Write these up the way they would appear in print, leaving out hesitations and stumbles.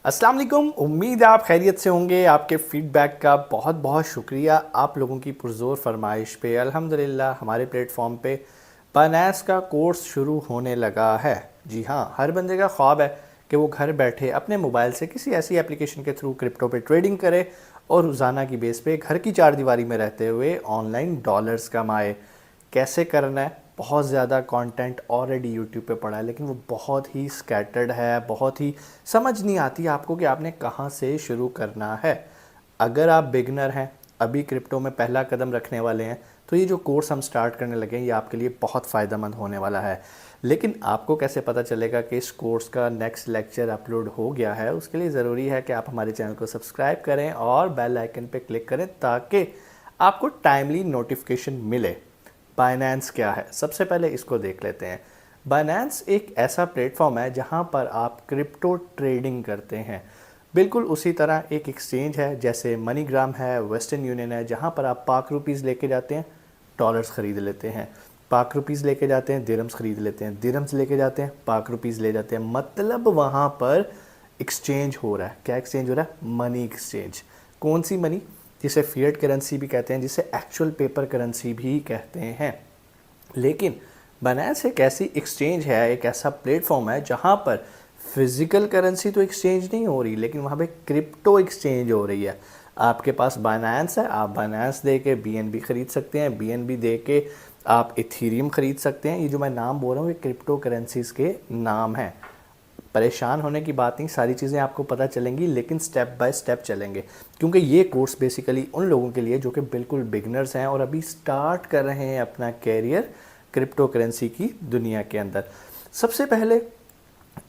अस्सलाम वालेकुम। उम्मीद है आप खैरियत से होंगे। आपके फीडबैक का बहुत बहुत शुक्रिया। आप लोगों की पुरज़ोर फरमाइश पे अल्हम्दुलिल्लाह हमारे प्लेटफॉर्म पे बायनेंस का कोर्स शुरू होने लगा है। जी हाँ, हर बंदे का ख्वाब है कि वो घर बैठे अपने मोबाइल से किसी ऐसी एप्लीकेशन के थ्रू क्रिप्टो पे ट्रेडिंग करे और रोज़ाना की बेस पे घर की चार दीवारी में रहते हुए ऑनलाइन डॉलर्स कमाए। कैसे करना है? बहुत ज़्यादा कंटेंट ऑलरेडी यूट्यूब पे पड़ा है, लेकिन वो बहुत ही स्कैटर्ड है, बहुत ही समझ नहीं आती आपको कि आपने कहाँ से शुरू करना है। अगर आप बिगनर हैं, अभी क्रिप्टो में पहला कदम रखने वाले हैं, तो ये जो कोर्स हम स्टार्ट करने लगे हैं ये आपके लिए बहुत फ़ायदेमंद होने वाला है। लेकिन आपको कैसे पता चलेगा कि इस कोर्स का नेक्स्ट लेक्चर अपलोड हो गया है? उसके लिए ज़रूरी है कि आप हमारे चैनल को सब्सक्राइब करें और बेल आइकन पे क्लिक करें ताकि आपको टाइमली नोटिफिकेशन मिले। बायनेंस क्या है? सबसे पहले इसको देख लेते हैं। बायनेंस एक ऐसा प्लेटफॉर्म है जहां पर आप क्रिप्टो ट्रेडिंग करते हैं। बिल्कुल उसी तरह एक एक्सचेंज है जैसे मनीग्राम है, वेस्टर्न यूनियन है, जहां पर आप पाक रुपीज़ लेके जाते हैं, डॉलर्स ख़रीद लेते हैं। पाक रुपीज़ लेके जाते हैं, दिरम्स ख़रीद लेते हैं, दिरम्स लेके जाते हैं, पाक रुपीज़ ले जाते हैं। मतलब वहाँ पर एक्सचेंज हो रहा है। क्या एक्सचेंज हो रहा है? Money exchange. कौन सी मनी? जिसे फिएट करेंसी भी कहते हैं, जिसे एक्चुअल पेपर करेंसी भी कहते हैं। लेकिन बायनेंस एक ऐसी एक्सचेंज है, एक ऐसा प्लेटफॉर्म है जहां पर फिजिकल करेंसी तो एक्सचेंज नहीं हो रही, लेकिन वहां पे क्रिप्टो एक्सचेंज हो रही है। आपके पास बायनेंस है, आप बायनेंस दे के बीएनबी खरीद सकते हैं, बीएनबी दे के आप इथीरियम खरीद सकते हैं। ये जो मैं नाम बोल रहा हूँ ये क्रिप्टो करेंसीज के नाम हैं। परेशान होने की बात नहीं, सारी चीज़ें आपको पता चलेंगी, लेकिन स्टेप बाय स्टेप चलेंगे, क्योंकि ये कोर्स बेसिकली उन लोगों के लिए जो कि बिल्कुल बिगनर्स हैं और अभी स्टार्ट कर रहे हैं अपना कैरियर क्रिप्टो करेंसी की दुनिया के अंदर। सबसे पहले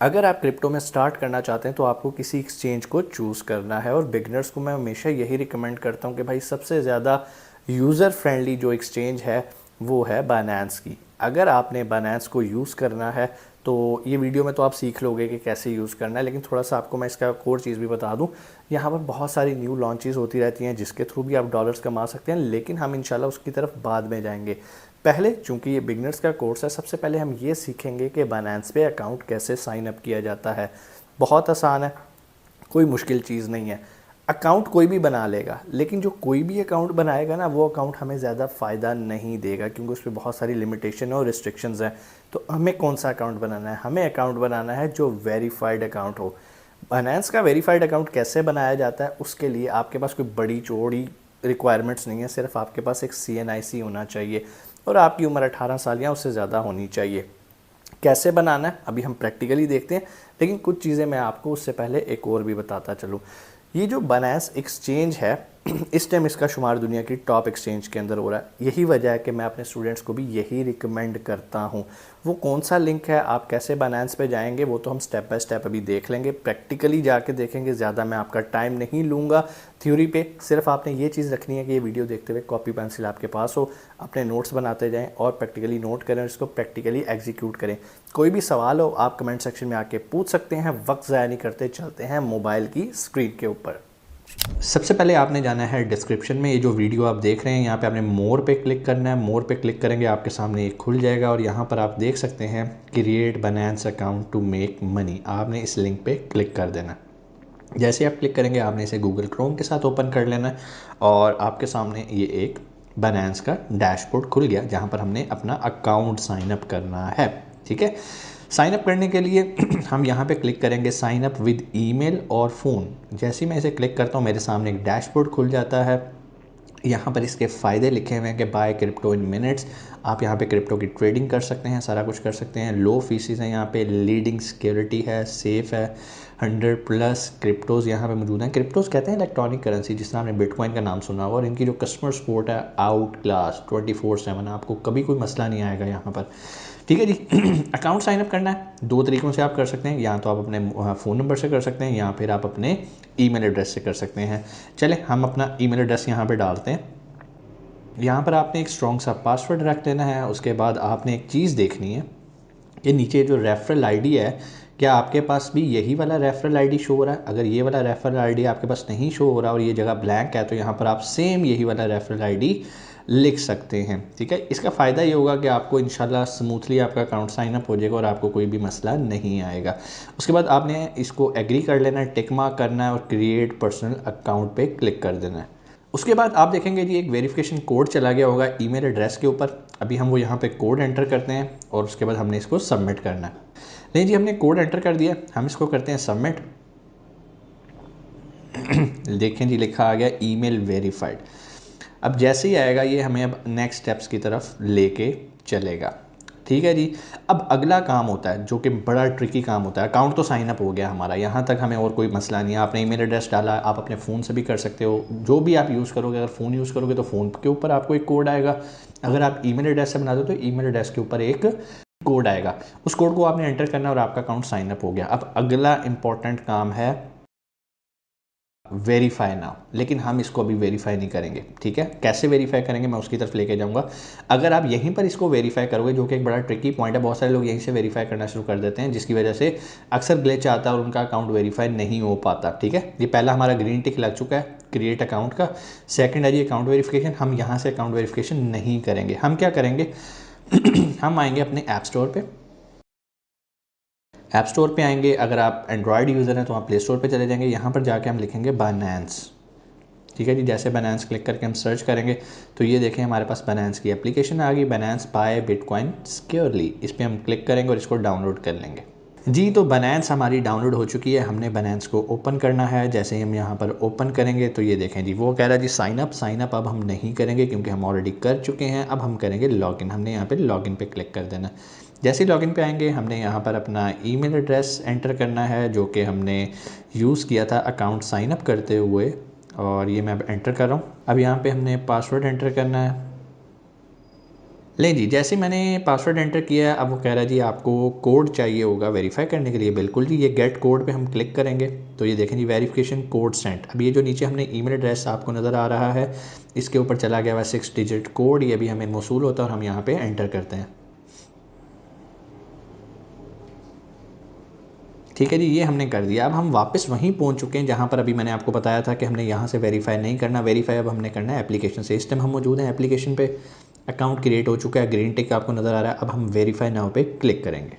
अगर आप क्रिप्टो में स्टार्ट करना चाहते हैं तो आपको किसी एक्सचेंज को चूज़ करना है, और बिगनर्स को मैं हमेशा यही रिकमेंड करता हूँ कि भाई सबसे ज़्यादा यूज़र फ्रेंडली जो एक्सचेंज है वो है बायनेंस की। अगर आपने बायनेंस को यूज़ करना है तो ये वीडियो में तो आप सीख लोगे कि कैसे यूज़ करना है, लेकिन थोड़ा सा आपको मैं इसका एक और चीज़ भी बता दूं। यहाँ पर बहुत सारी न्यू लॉन्चेस होती रहती हैं जिसके थ्रू भी आप डॉलर्स कमा सकते हैं, लेकिन हम इंशाल्लाह उसकी तरफ बाद में जाएंगे। पहले चूंकि ये बिगनर्स का कोर्स है, सबसे पहले हम ये सीखेंगे कि बायनेंस पे अकाउंट कैसे साइन अप किया जाता है। बहुत आसान है, कोई मुश्किल चीज़ नहीं है। अकाउंट कोई भी बना लेगा, लेकिन जो कोई भी अकाउंट बनाएगा ना वो अकाउंट हमें ज़्यादा फ़ायदा नहीं देगा, क्योंकि उस पर बहुत सारी लिमिटेशन और रिस्ट्रिक्शंस हैं। तो हमें कौन सा अकाउंट बनाना है? हमें अकाउंट बनाना है जो वेरीफाइड अकाउंट हो। बायनेंस का वेरीफाइड अकाउंट कैसे बनाया जाता है? उसके लिए आपके पास कोई बड़ी चौड़ी रिक्वायरमेंट्स नहीं है, सिर्फ आपके पास एक CNIC होना चाहिए और आपकी उम्र 18 साल या उससे ज़्यादा होनी चाहिए। कैसे बनाना है अभी हम प्रैक्टिकली देखते हैं, लेकिन कुछ चीज़ें मैं आपको उससे पहले एक और भी बताता चलूँ। ये जो बायनेंस एक्सचेंज है इस टाइम इसका शुमार दुनिया की टॉप एक्सचेंज के अंदर हो रहा है। यही वजह है कि मैं अपने स्टूडेंट्स को भी यही रिकमेंड करता हूँ। वो कौन सा लिंक है, आप कैसे बायनेंस पे जाएंगे, वो तो हम स्टेप बाय स्टेप अभी देख लेंगे, प्रैक्टिकली जाके देखेंगे। ज़्यादा मैं आपका टाइम नहीं लूँगा थ्योरी पे। सिर्फ आपने ये चीज़ रखनी है कि ये वीडियो देखते हुए कॉपी पेंसिल आपके पास हो, अपने नोट्स बनाते जाएँ और प्रैक्टिकली नोट करें और इसको प्रैक्टिकली एग्जीक्यूट करें। कोई भी सवाल हो आप कमेंट सेक्शन में आके पूछ सकते हैं। वक्त ज़ाया नहीं करते, चलते हैं मोबाइल की स्क्रीन के ऊपर। सबसे पहले आपने जाना है डिस्क्रिप्शन में। ये जो वीडियो आप देख रहे हैं यहाँ पे आपने मोर पे क्लिक करना है। मोर पे क्लिक करेंगे आपके सामने एक खुल जाएगा और यहाँ पर आप देख सकते हैं create Binance account to make money. आपने इस लिंक पे क्लिक कर देना। जैसे आप क्लिक करेंगे आपने इसे गूगल क्रोम के साथ ओपन कर लेना है और आपके सामने ये एक बायनेंस का डैशबोर्ड खुल गया जहाँ पर हमने अपना अकाउंट साइन अप करना है। ठीक है, साइन अप करने के लिए हम यहाँ पे क्लिक करेंगे साइन अप विद ईमेल और फ़ोन। जैसे ही मैं इसे क्लिक करता हूँ मेरे सामने एक डैशबोर्ड खुल जाता है। यहाँ पर इसके फ़ायदे लिखे हुए हैं कि बाय क्रिप्टो इन मिनट्स। आप यहाँ पे क्रिप्टो की ट्रेडिंग कर सकते हैं, सारा कुछ कर सकते हैं। लो फीसिस हैं यहाँ पे, लीडिंग सिक्योरिटी है, सेफ़ है, 100+ क्रिप्टोज़ यहाँ पे मौजूद हैं। क्रिप्टोज़ कहते हैं इलेक्ट्रॉनिक करेंसी, जिस तरह आपने बिटकॉइन का नाम सुना होगा, और इनकी जो कस्टमर सपोर्ट है आउट क्लास 24/7, आपको कभी कोई मसला नहीं आएगा यहाँ पर। ठीक है जी। अकाउंट साइनअप करना है दो तरीक़ों से आप कर सकते हैं, या तो आप अपने फ़ोन नंबर से कर सकते हैं या फिर आप अपने ईमेल एड्रेस से कर सकते हैं। चलें हम अपना ईमेल एड्रेस यहाँ पे डालते हैं। यहाँ पर आपने एक स्ट्रॉन्ग सा पासवर्ड रख देना है। उसके बाद आपने एक चीज़ देखनी है कि नीचे जो रेफरल आईडी है, क्या आपके पास भी यही वाला रेफरल आईडी शो हो रहा है? अगर ये वाला रेफरल आईडी आपके पास नहीं शो हो रहा और ये जगह ब्लैंक है तो यहाँ पर आप सेम यही वाला रेफरल आईडी लिख सकते हैं। ठीक है, इसका फ़ायदा ये होगा कि आपको इंशाल्लाह स्मूथली आपका अकाउंट साइन अप हो जाएगा और आपको कोई भी मसला नहीं आएगा। उसके बाद आपने इसको एग्री कर लेना है, टिक मार्क करना है और क्रिएट पर्सनल अकाउंट पे क्लिक कर देना है। उसके बाद आप देखेंगे जी एक वेरिफिकेशन कोड चला गया होगा ईमेल एड्रेस के ऊपर। अभी हम वो यहाँ पे कोड एंटर करते हैं और उसके बाद हमने इसको सबमिट करना है। नहीं जी, हमने कोड एंटर कर दिया, हम इसको करते हैं सबमिट। देखें जी लिखा आ गया ईमेल वेरीफाइड। अब जैसे ही आएगा ये हमें अब नेक्स्ट स्टेप्स की तरफ लेके चलेगा। ठीक है जी, अब अगला काम होता है जो कि बड़ा ट्रिकी काम होता है। अकाउंट तो साइन अप हो गया हमारा, यहाँ तक हमें और कोई मसला नहीं है। आपने ईमेल एड्रेस डाला, आप अपने फ़ोन से भी कर सकते हो, जो भी आप यूज़ करोगे। अगर फ़ोन यूज़ करोगे तो फ़ोन के ऊपर आपको एक कोड आएगा, अगर आप ईमेल एड्रेस से बनाते हो तो ईमेल एड्रेस के ऊपर एक कोड आएगा। उस कोड को आपने एंटर करना है और आपका अकाउंट साइन अप हो गया। अब अगला इंपॉर्टेंट काम है वेरीफाई नाउ, लेकिन हम इसको अभी वेरीफाई नहीं करेंगे। ठीक है, कैसे वेरीफाई करेंगे मैं उसकी तरफ लेके जाऊंगा। अगर आप यहीं पर इसको वेरीफाई करोगे, जो कि एक बड़ा ट्रिकी पॉइंट है, बहुत सारे लोग यहीं से वेरीफाई करना शुरू कर देते हैं, जिसकी वजह से अक्सर ग्लिच आता है और उनका अकाउंट वेरीफाई नहीं हो पाता। ठीक है, ये पहला हमारा ग्रीन टिक लग चुका है क्रिएट अकाउंट का। सेकंड है जी अकाउंट वेरिफिकेशन, हम यहाँ से अकाउंट वेरिफिकेशन नहीं करेंगे। हम क्या करेंगे हम आएंगे अपने ऐप स्टोर पे, ऐप स्टोर पे आएंगे। अगर आप एंड्रॉयड यूज़र हैं तो आप प्ले स्टोर पे चले जाएंगे, यहाँ पर जाके हम लिखेंगे बाइनेंस। ठीक है जी, जैसे बाइनेंस क्लिक करके हम सर्च करेंगे तो ये देखें हमारे पास बाइनेंस की एप्लीकेशन आ गई, बाइनेंस बाय बिटकॉइन सिक्योरली। इस पर हम क्लिक करेंगे और इसको डाउनलोड कर लेंगे जी। तो बाइनेंस हमारी डाउनलोड हो चुकी है, हमने बाइनेंस को ओपन करना है। जैसे ही हम यहाँ पर ओपन करेंगे तो ये देखें जी वो कह रहा है जी साइन अप अब हम नहीं करेंगे क्योंकि हम ऑलरेडी कर चुके हैं। अब हम करेंगे लॉगिन, हमने यहाँ पे लॉगिन पे क्लिक कर देना। जैसे ही लॉगिन पे आएंगे हमने यहाँ पर अपना ईमेल एड्रेस एंटर करना है जो कि हमने यूज़ किया था अकाउंट साइन अप करते हुए, और ये मैं अब एंटर कर रहा हूँ। अब यहाँ पे हमने पासवर्ड एंटर करना है। लें जी, जैसे मैंने पासवर्ड एंटर किया, अब वो कह रहा है जी आपको कोड चाहिए होगा वेरीफाई करने के लिए। बिल्कुल जी, ये गेट कोड पे हम क्लिक करेंगे तो ये देखें जी वेरिफिकेशन कोड सेंट। अब ये जो नीचे हमने ईमेल एड्रेस आपको नज़र आ रहा है, इसके ऊपर चला गया हुआ 6 डिजिट कोड, ये भी हमें मौसूल होता है और हम यहाँ पे एंटर करते हैं। ठीक है जी, ये हमने कर दिया। अब हम वापस वहीं पहुंच चुके हैं जहां पर अभी मैंने आपको बताया था कि हमने यहां से वेरीफाई नहीं करना। वेरीफाई अब हमने करना है एप्लीकेशन से। इस टाइम हम मौजूद हैं एप्लीकेशन पे, अकाउंट क्रिएट हो चुका है, ग्रीन टिक आपको नज़र आ रहा है। अब हम वेरीफाई नाउ पे क्लिक करेंगे।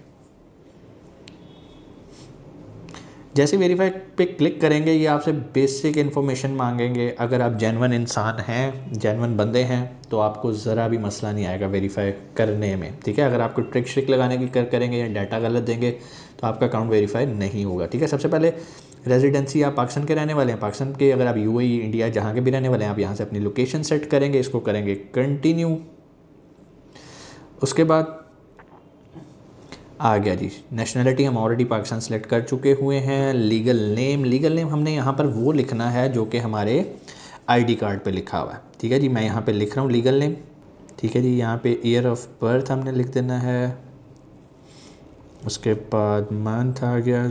जैसे वेरीफाई पे क्लिक करेंगे ये आपसे बेसिक इन्फॉर्मेशन मांगेंगे। अगर आप जेन्युइन इंसान हैं, जेन्युइन बंदे हैं, तो आपको ज़रा भी मसला नहीं आएगा वेरीफाई करने में। ठीक है, अगर आपको ट्रिक श्रिक लगाने की करेंगे या डाटा गलत देंगे तो आपका अकाउंट वेरीफाई नहीं होगा। ठीक है, सबसे पहले रेजिडेंसी आप पाकिस्तान के रहने वाले हैं, पाकिस्तान के अगर आप यूएई इंडिया जहाँ के भी रहने वाले हैं, आप यहाँ से अपनी लोकेशन सेट करेंगे, इसको करेंगे कंटिन्यू। उसके बाद आ गया जी नेशनलिटी, हम ऑलरेडी पाकिस्तान सेलेक्ट कर चुके हुए हैं। लीगल नेम हमने यहाँ पर वो लिखना है जो कि हमारे आईडी कार्ड पे लिखा हुआ है। ठीक है जी, मैं यहाँ पे लिख रहा हूँ लीगल नेम। ठीक है जी, यहाँ पे ईयर ऑफ बर्थ हमने लिख देना है। उसके बाद मंथ आ गया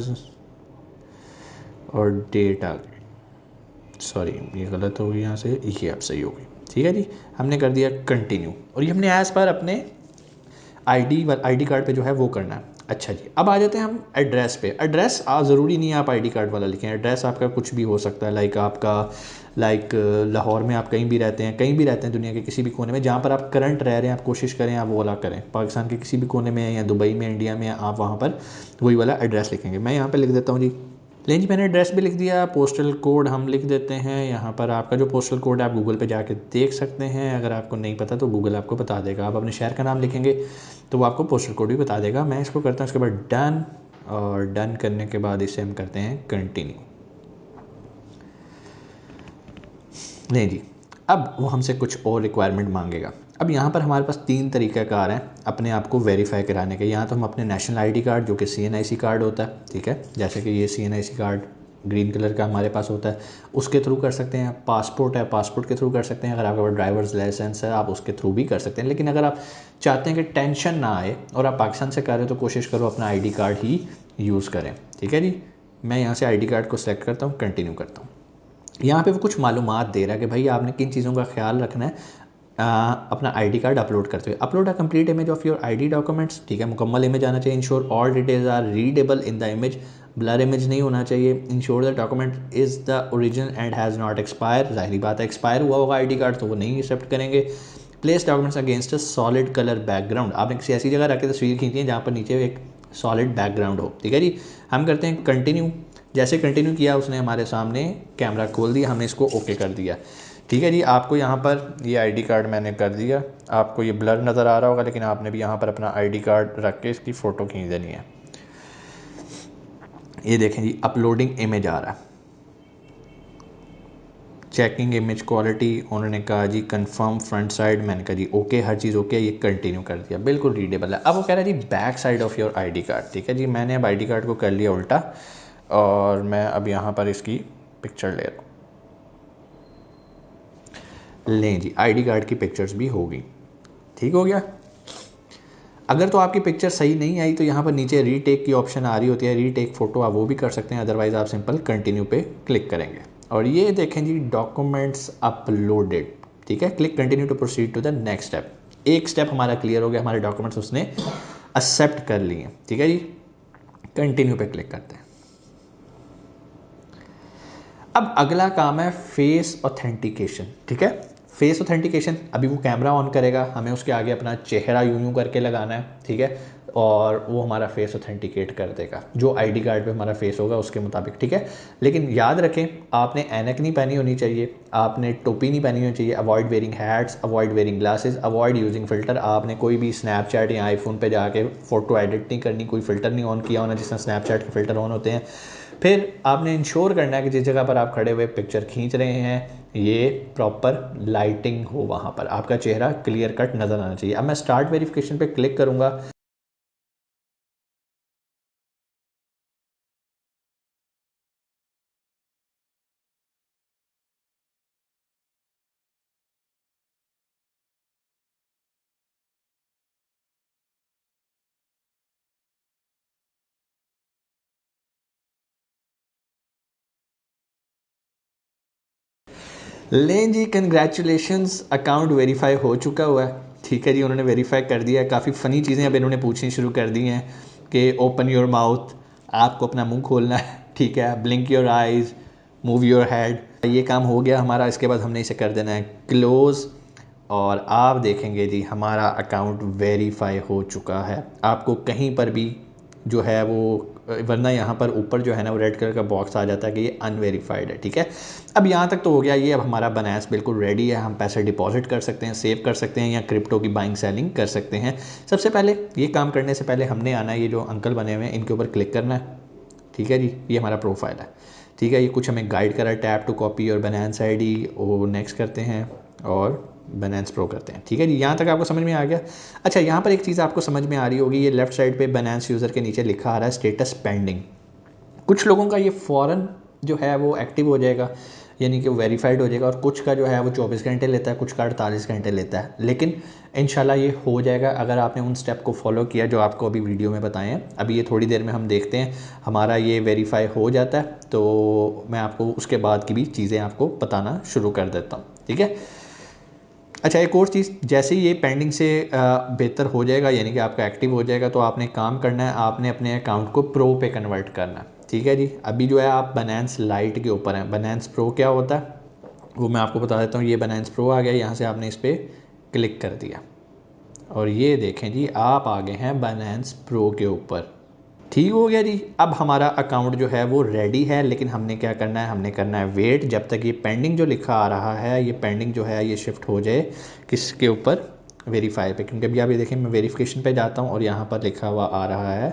और डेट आ गई। सॉरी ये गलत हो गई, यहाँ से ये अब सही हो गई। ठीक है जी, हमने कर दिया कंटिन्यू और ये हमने एज़ पर अपने आईडी कार्ड पे जो है वो करना है। अच्छा जी, अब आ जाते हैं हम एड्रेस पे। एड्रेस ज़रूरी नहीं है आप आईडी कार्ड वाला लिखें, एड्रेस आपका कुछ भी हो सकता है। लाइक लाहौर में आप कहीं भी रहते हैं, कहीं भी रहते हैं दुनिया के किसी भी कोने में, जहाँ पर आप करंट रह रहे हैं, आप कोशिश करें आप वो वाला करें। पाकिस्तान के किसी भी कोने में या दुबई में, इंडिया में, आप वहाँ पर वही वाला एड्रेस लिखेंगे। मैं यहाँ पर लिख देता हूँ जी। लेकिन जी मैंने एड्रेस भी लिख दिया। पोस्टल कोड हम लिख देते हैं यहाँ पर। आपका जो पोस्टल कोड है आप गूगल पे जाके देख सकते हैं, अगर आपको नहीं पता तो गूगल आपको बता देगा। आप अपने शहर का नाम लिखेंगे तो वो आपको पोस्टल कोड भी बता देगा। मैं इसको करता हूँ, उसके बाद डन, और डन करने के बाद इसे हम करते हैं कंटिन्यू। नहीं जी, अब वो हमसे कुछ और रिक्वायरमेंट मांगेगा। अब यहाँ पर हमारे पास 3 तरीक़ाकार हैं अपने आप को वेरीफाई कराने के। यहाँ तो हम अपने नेशनल आईडी कार्ड जो कि CNIC कार्ड होता है, ठीक है, जैसे कि ये CNIC कार्ड ग्रीन कलर का हमारे पास होता है, उसके थ्रू कर सकते हैं। पासपोर्ट है, पासपोर्ट के थ्रू कर सकते हैं। अगर आपके पास ड्राइवर्स लाइसेंस है आप उसके थ्रू भी कर सकते हैं। लेकिन अगर आप चाहते हैं कि टेंशन ना आए और आप पाकिस्तान से कर रहे हो तो कोशिश करो अपना आईडी कार्ड ही यूज़ करें। ठीक है जी, मैं यहाँ से आईडी कार्ड को सिलेक्ट करता हूँ, कंटिन्यू करता हूँ। यहाँ पे वो कुछ मालूमात दे रहा है कि भाई आपने किन चीज़ों का ख्याल रखना है अपना आईडी कार्ड अपलोड करते हुए। Upload a complete image of your ID documents. ठीक है, मुकम्मल इमेज आना चाहिए। Ensure all details are readable in the image. Blur image नहीं होना चाहिए। Ensure the document is the original and has not expire, ज़ाहिर बात है एक्सपायर हुआ होगा आईडी कार्ड तो वो नहीं एक्सेप्ट करेंगे। Place documents against a solid colour background, आपने किसी ऐसी जगह रख के तस्वीर खींची है जहाँ पर नीचे एक सॉलिड बैकग्राउंड हो, ठीक है जी। हम करते हैं कंटिन्यू, जैसे कंटिन्यू किया उसने हमारे सामने कैमरा खोल दिया, हमने इसको ओके कर दिया, ठीक है जी। आपको यहाँ पर ये आईडी कार्ड मैंने कर दिया, आपको ये ब्लर नज़र आ रहा होगा लेकिन आपने भी यहाँ पर अपना आईडी कार्ड रख के इसकी फ़ोटो खींच देनी है। ये देखें जी अपलोडिंग इमेज आ रहा है, चेकिंग इमेज क्वालिटी, उन्होंने कहा जी कंफर्म फ्रंट साइड, मैंने कहा जी ओके, हर चीज़ ओके, ये कंटिन्यू कर दिया, बिल्कुल रीडेबल है। अब वो कह रहा है जी back side of your ID card, ठीक है जी। मैंने अब आईडी कार्ड को कर लिया उल्टा और मैं अब यहाँ पर इसकी पिक्चर ले रहा हूँ। लें जी आईडी कार्ड की पिक्चर्स भी हो गई, ठीक हो गया। अगर तो आपकी पिक्चर सही नहीं आई तो यहाँ पर नीचे रीटेक की ऑप्शन आ रही होती है, रीटेक फ़ोटो आप वो भी कर सकते हैं, अदरवाइज़ आप सिंपल कंटिन्यू पे क्लिक करेंगे। और ये देखें जी डॉक्यूमेंट्स अपलोडेड, ठीक है। Click continue to proceed to the next step, एक स्टेप हमारा क्लियर हो गया, हमारे डॉक्यूमेंट्स उसने एक्सेप्ट कर लिए, ठीक है जी। कंटिन्यू पे क्लिक करते हैं। अब अगला काम है फेस ऑथेंटिकेशन, ठीक है। फेस ऑथेंटिकेशन, अभी वो कैमरा ऑन करेगा, हमें उसके आगे अपना चेहरा यूं करके लगाना है, ठीक है, और वो हमारा फेस ऑथेंटिकेट कर देगा जो आईडी कार्ड पे हमारा फेस होगा उसके मुताबिक, ठीक है। लेकिन याद रखें आपने ऐनक नहीं पहनी होनी चाहिए, आपने टोपी नहीं पहनी होनी चाहिए, avoid wearing hats, avoid wearing glasses, avoid using filter. आपने कोई भी स्नैपचैट या आईफोन पे जाके फ़ोटो एडिट नहीं करनी, कोई फ़िल्टर नहीं ऑन किया होना जिस तरह स्नैपचैट के फ़िल्टर ऑन होते हैं। फिर आपने इंश्योर करना है कि जिस जगह पर आप खड़े हुए पिक्चर खींच रहे हैं ये प्रॉपर लाइटिंग हो, वहाँ पर आपका चेहरा क्लियर कट नज़र आना चाहिए। अब मैं स्टार्ट वेरिफिकेशन पे क्लिक करूँगा, लें जी कंग्रेचुलेशंस, अकाउंट वेरीफाई हो चुका हुआ है, ठीक है जी। उन्होंने वेरीफाई कर दिया है। काफ़ी फ़नी चीज़ें अब इन्होंने पूछनी शुरू कर दी हैं कि ओपन योर माउथ, आपको अपना मुंह खोलना है, ठीक है, blink your eyes, move your head, ये काम हो गया हमारा। इसके बाद हमने इसे कर देना है क्लोज़ और आप देखेंगे जी हमारा अकाउंट वेरीफाई हो चुका है। आपको कहीं पर भी जो है वो वरना यहाँ पर ऊपर जो है ना वो रेड कलर का बॉक्स आ जाता है कि ये अनवेरीफाइड है, ठीक है। अब यहाँ तक तो हो गया, ये अब हमारा बनास बिल्कुल रेडी है, हम पैसे डिपॉजिट कर सकते हैं, सेव कर सकते हैं या क्रिप्टो की बाइंग सेलिंग कर सकते हैं। सबसे पहले ये काम करने से पहले हमने आना है, ये जो अंकल बने हुए हैं इनके ऊपर क्लिक करना है, ठीक है जी। ये हमारा प्रोफाइल है, ठीक है। ये कुछ हमें गाइड करा है, टैप टू कॉपी और बनास आईडी, वो नेक्स्ट करते हैं और बनास प्रो करते हैं, ठीक है जी। यहाँ तक आपको समझ में आ गया। अच्छा यहाँ पर एक चीज़ आपको समझ में आ रही होगी, ये लेफ्ट साइड पे बनास यूज़र के नीचे लिखा आ रहा है स्टेटस पेंडिंग। कुछ लोगों का ये फ़ौरन जो है वो एक्टिव हो जाएगा, यानी कि वेरीफाइड हो जाएगा, और कुछ का जो है वो 24 घंटे लेता है, कुछ का 48 घंटे लेता है, लेकिन इंशाल्लाह ये हो जाएगा अगर आपने उन स्टेप को फॉलो किया जो आपको अभी वीडियो में बताए हैं। अभी ये थोड़ी देर में हम देखते हैं हमारा ये वेरीफाई हो जाता है तो मैं आपको उसके बाद की भी चीज़ें आपको बताना शुरू कर देता हूँ, ठीक है। अच्छा एक और चीज़, जैसे ही ये पेंडिंग से बेहतर हो जाएगा यानी कि आपका एक्टिव हो जाएगा तो आपने काम करना है, आपने अपने अकाउंट को प्रो पे कन्वर्ट करना है, ठीक है जी। अभी जो है आप बनास लाइट के ऊपर हैं, बनास प्रो क्या होता है वो मैं आपको बता देता हूँ। ये बनास प्रो आ गया, यहाँ से आपने इस पर क्लिक कर दिया और ये देखें जी आप आ गए हैं बनास प्रो के ऊपर, ठीक हो गया जी। अब हमारा अकाउंट जो है वो रेडी है, लेकिन हमने क्या करना है, हमने करना है वेट जब तक ये पेंडिंग जो लिखा आ रहा है, ये पेंडिंग जो है ये शिफ्ट हो जाए किसके ऊपर, वेरीफाई पे। क्योंकि अभी आप ये देखें मैं वेरिफिकेशन पे जाता हूँ और यहाँ पर लिखा हुआ आ रहा है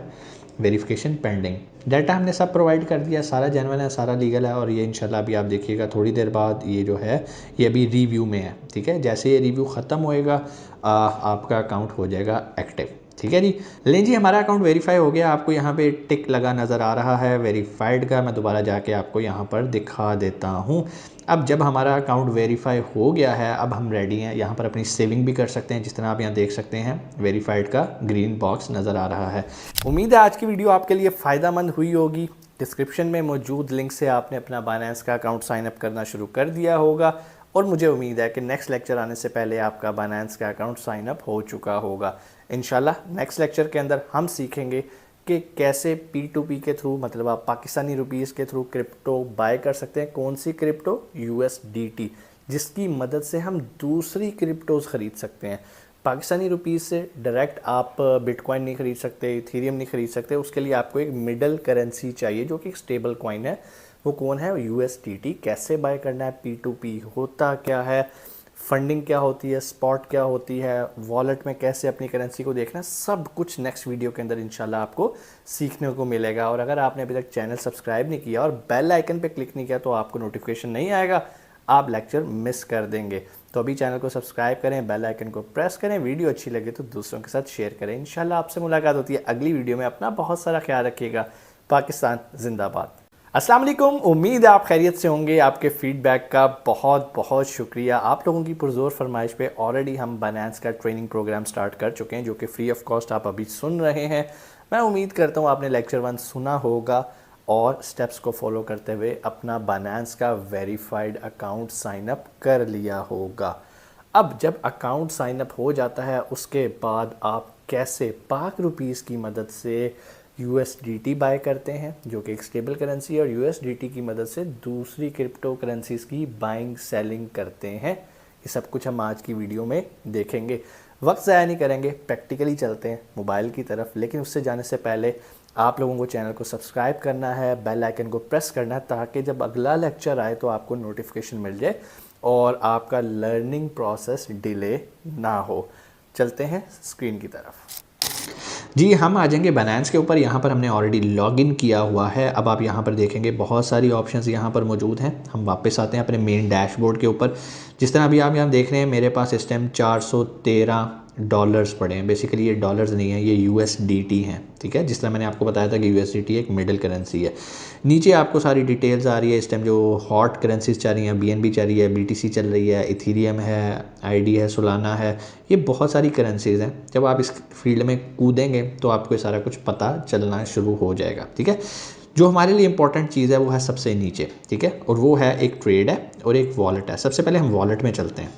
वेरिफिकेशन पेंडिंग। डाटा हमने सब प्रोवाइड कर दिया, सारा जेन्युइन है, सारा लीगल है, और ये इंशाल्लाह अभी आप देखिएगा थोड़ी देर बाद ये जो है ये अभी रिव्यू में है, ठीक है। जैसे ये रिव्यू ख़त्म होएगा आपका अकाउंट हो जाएगा एक्टिव, ठीक है जी। लें जी हमारा अकाउंट वेरीफाई हो गया, आपको यहाँ पे टिक लगा नज़र आ रहा है वेरीफाइड का, मैं दोबारा जाके आपको यहाँ पर दिखा देता हूँ। अब जब हमारा अकाउंट वेरीफाई हो गया है अब हम रेडी हैं, यहाँ पर अपनी सेविंग भी कर सकते हैं, जिस तरह आप यहाँ देख सकते हैं वेरीफाइड का ग्रीन बॉक्स नज़र आ रहा है। उम्मीद है आज की वीडियो आपके लिए फ़ायदेमंद हुई होगी। डिस्क्रिप्शन में मौजूद लिंक से आपने अपना बाइनेंस का अकाउंट साइन अप करना शुरू कर दिया होगा और मुझे उम्मीद है कि नेक्स्ट लेक्चर आने से पहले आपका बाइनेंस का अकाउंट साइन अप हो चुका होगा। इंशाल्लाह नेक्स्ट लेक्चर के अंदर हम सीखेंगे कि कैसे P2P के थ्रू, मतलब आप पाकिस्तानी रुपीस के थ्रू क्रिप्टो बाय कर सकते हैं। कौन सी क्रिप्टो? USDT, जिसकी मदद से हम दूसरी क्रिप्टोज ख़रीद सकते हैं। पाकिस्तानी रुपीस से डायरेक्ट आप बिटकॉइन नहीं खरीद सकते, इथेरियम नहीं खरीद सकते। उसके लिए आपको एक मिडल करेंसी चाहिए जो कि एक स्टेबल कॉइन है। वो कौन है? USDT। कैसे बाय करना है? P2P होता क्या है, फंडिंग क्या होती है, स्पॉट क्या होती है, वॉलेट में कैसे अपनी करेंसी को देखना, सब कुछ नेक्स्ट वीडियो के अंदर इंशाल्लाह आपको सीखने को मिलेगा। और अगर आपने अभी तक चैनल सब्सक्राइब नहीं किया और बेल आइकन पे क्लिक नहीं किया तो आपको नोटिफिकेशन नहीं आएगा, आप लेक्चर मिस कर देंगे। तो अभी चैनल को सब्सक्राइब करें, बेल आइकन को प्रेस करें, वीडियो अच्छी लगे तो दूसरों के साथ शेयर करें। इंशाल्लाह आपसे मुलाकात होती है अगली वीडियो में। अपना बहुत सारा ख्याल रखिएगा। पाकिस्तान जिंदाबाद। अस्सलाम वालेकुम, उम्मीद है आप खैरियत से होंगे। आपके फीडबैक का बहुत बहुत शुक्रिया। आप लोगों की पुरजोर फरमाइश पे ऑलरेडी हम बाइनेंस का ट्रेनिंग प्रोग्राम स्टार्ट कर चुके हैं जो कि फ्री ऑफ कॉस्ट आप अभी सुन रहे हैं। मैं उम्मीद करता हूँ आपने लेक्चर 1 सुना होगा और स्टेप्स को फॉलो करते हुए अपना बाइनेंस का वेरीफाइड अकाउंट साइन अप कर लिया होगा। अब जब अकाउंट साइन अप हो जाता है उसके बाद आप कैसे पाक रुपीस की मदद से USDT बाय करते हैं जो कि एक स्टेबल करेंसी है, और USDT की मदद से दूसरी क्रिप्टो करेंसीज की बाइंग सेलिंग करते हैं। ये सब कुछ हम आज की वीडियो में देखेंगे। वक्त ज़ाया नहीं करेंगे, प्रैक्टिकली चलते हैं मोबाइल की तरफ। लेकिन उससे जाने से पहले आप लोगों को चैनल को सब्सक्राइब करना है, बेल आइकन को प्रेस करना है ताकि जब अगला लेक्चर आए तो आपको नोटिफिकेशन मिल जाए और आपका लर्निंग प्रोसेस डिले ना हो। चलते हैं स्क्रीन की तरफ। जी, हम आ जाएंगे बाइनेंस के ऊपर। यहाँ पर हमने ऑलरेडी लॉगिन किया हुआ है। अब आप यहाँ पर देखेंगे बहुत सारी ऑप्शंस यहाँ पर मौजूद हैं। हम वापस आते हैं अपने मेन डैशबोर्ड के ऊपर। जिस तरह अभी आप यहाँ देख रहे हैं मेरे पास इस टाइम $413 पड़े हैं। बेसिकली ये डॉलर्स नहीं है, ये USDT हैं, ठीक है। जिस तरह मैंने आपको बताया था कि USDT एक मिडल करेंसी है। नीचे आपको सारी डिटेल्स आ रही है। इस टाइम जो हॉट करेंसीज चल रही हैं, BNB चल रही है, BTC चल रही है, इथेरियम है, ID है, सोलाना है, ये बहुत सारी करेंसीज हैं। जब आप इस फील्ड में कूदेंगे तो आपको ये सारा कुछ पता चलना शुरू हो जाएगा, ठीक है। जो हमारे लिए इंपॉर्टेंट चीज़ है वो है सबसे नीचे, ठीक है, और वो है एक ट्रेड है और एक वॉलेट है। सबसे पहले हम वॉलेट में चलते हैं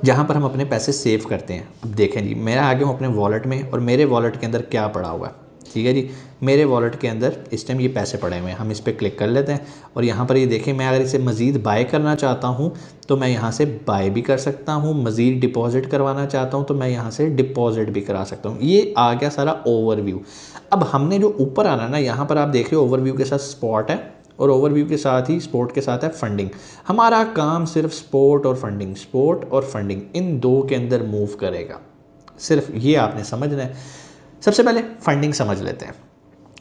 जहाँ पर हम अपने पैसे सेव करते हैं। अब देखें जी, मैं आ गया हूँ अपने वॉलेट में और मेरे वॉलेट के अंदर क्या पड़ा हुआ है, ठीक है जी। मेरे वॉलेट के अंदर इस टाइम ये पैसे पड़े हुए हैं। हम इस पर क्लिक कर लेते हैं और यहाँ पर ये देखें, मैं अगर इसे मज़ीद बाय करना चाहता हूँ तो मैं यहाँ से बाय भी कर सकता हूँ, मज़ीद डिपॉजिट करवाना चाहता हूँ तो मैं यहाँ से डिपॉजिट भी करा सकता हूँ। ये आ गया सारा ओवरव्यू। अब हमने जो ऊपर आना ना, यहाँ पर आप देख रहे हो ओवरव्यू के साथ स्पॉट है और ओवरव्यू के साथ ही स्पोर्ट के साथ है फंडिंग। हमारा काम सिर्फ स्पोर्ट और फंडिंग इन दो के अंदर मूव करेगा। सिर्फ ये आपने समझना है। सबसे पहले फंडिंग समझ लेते हैं।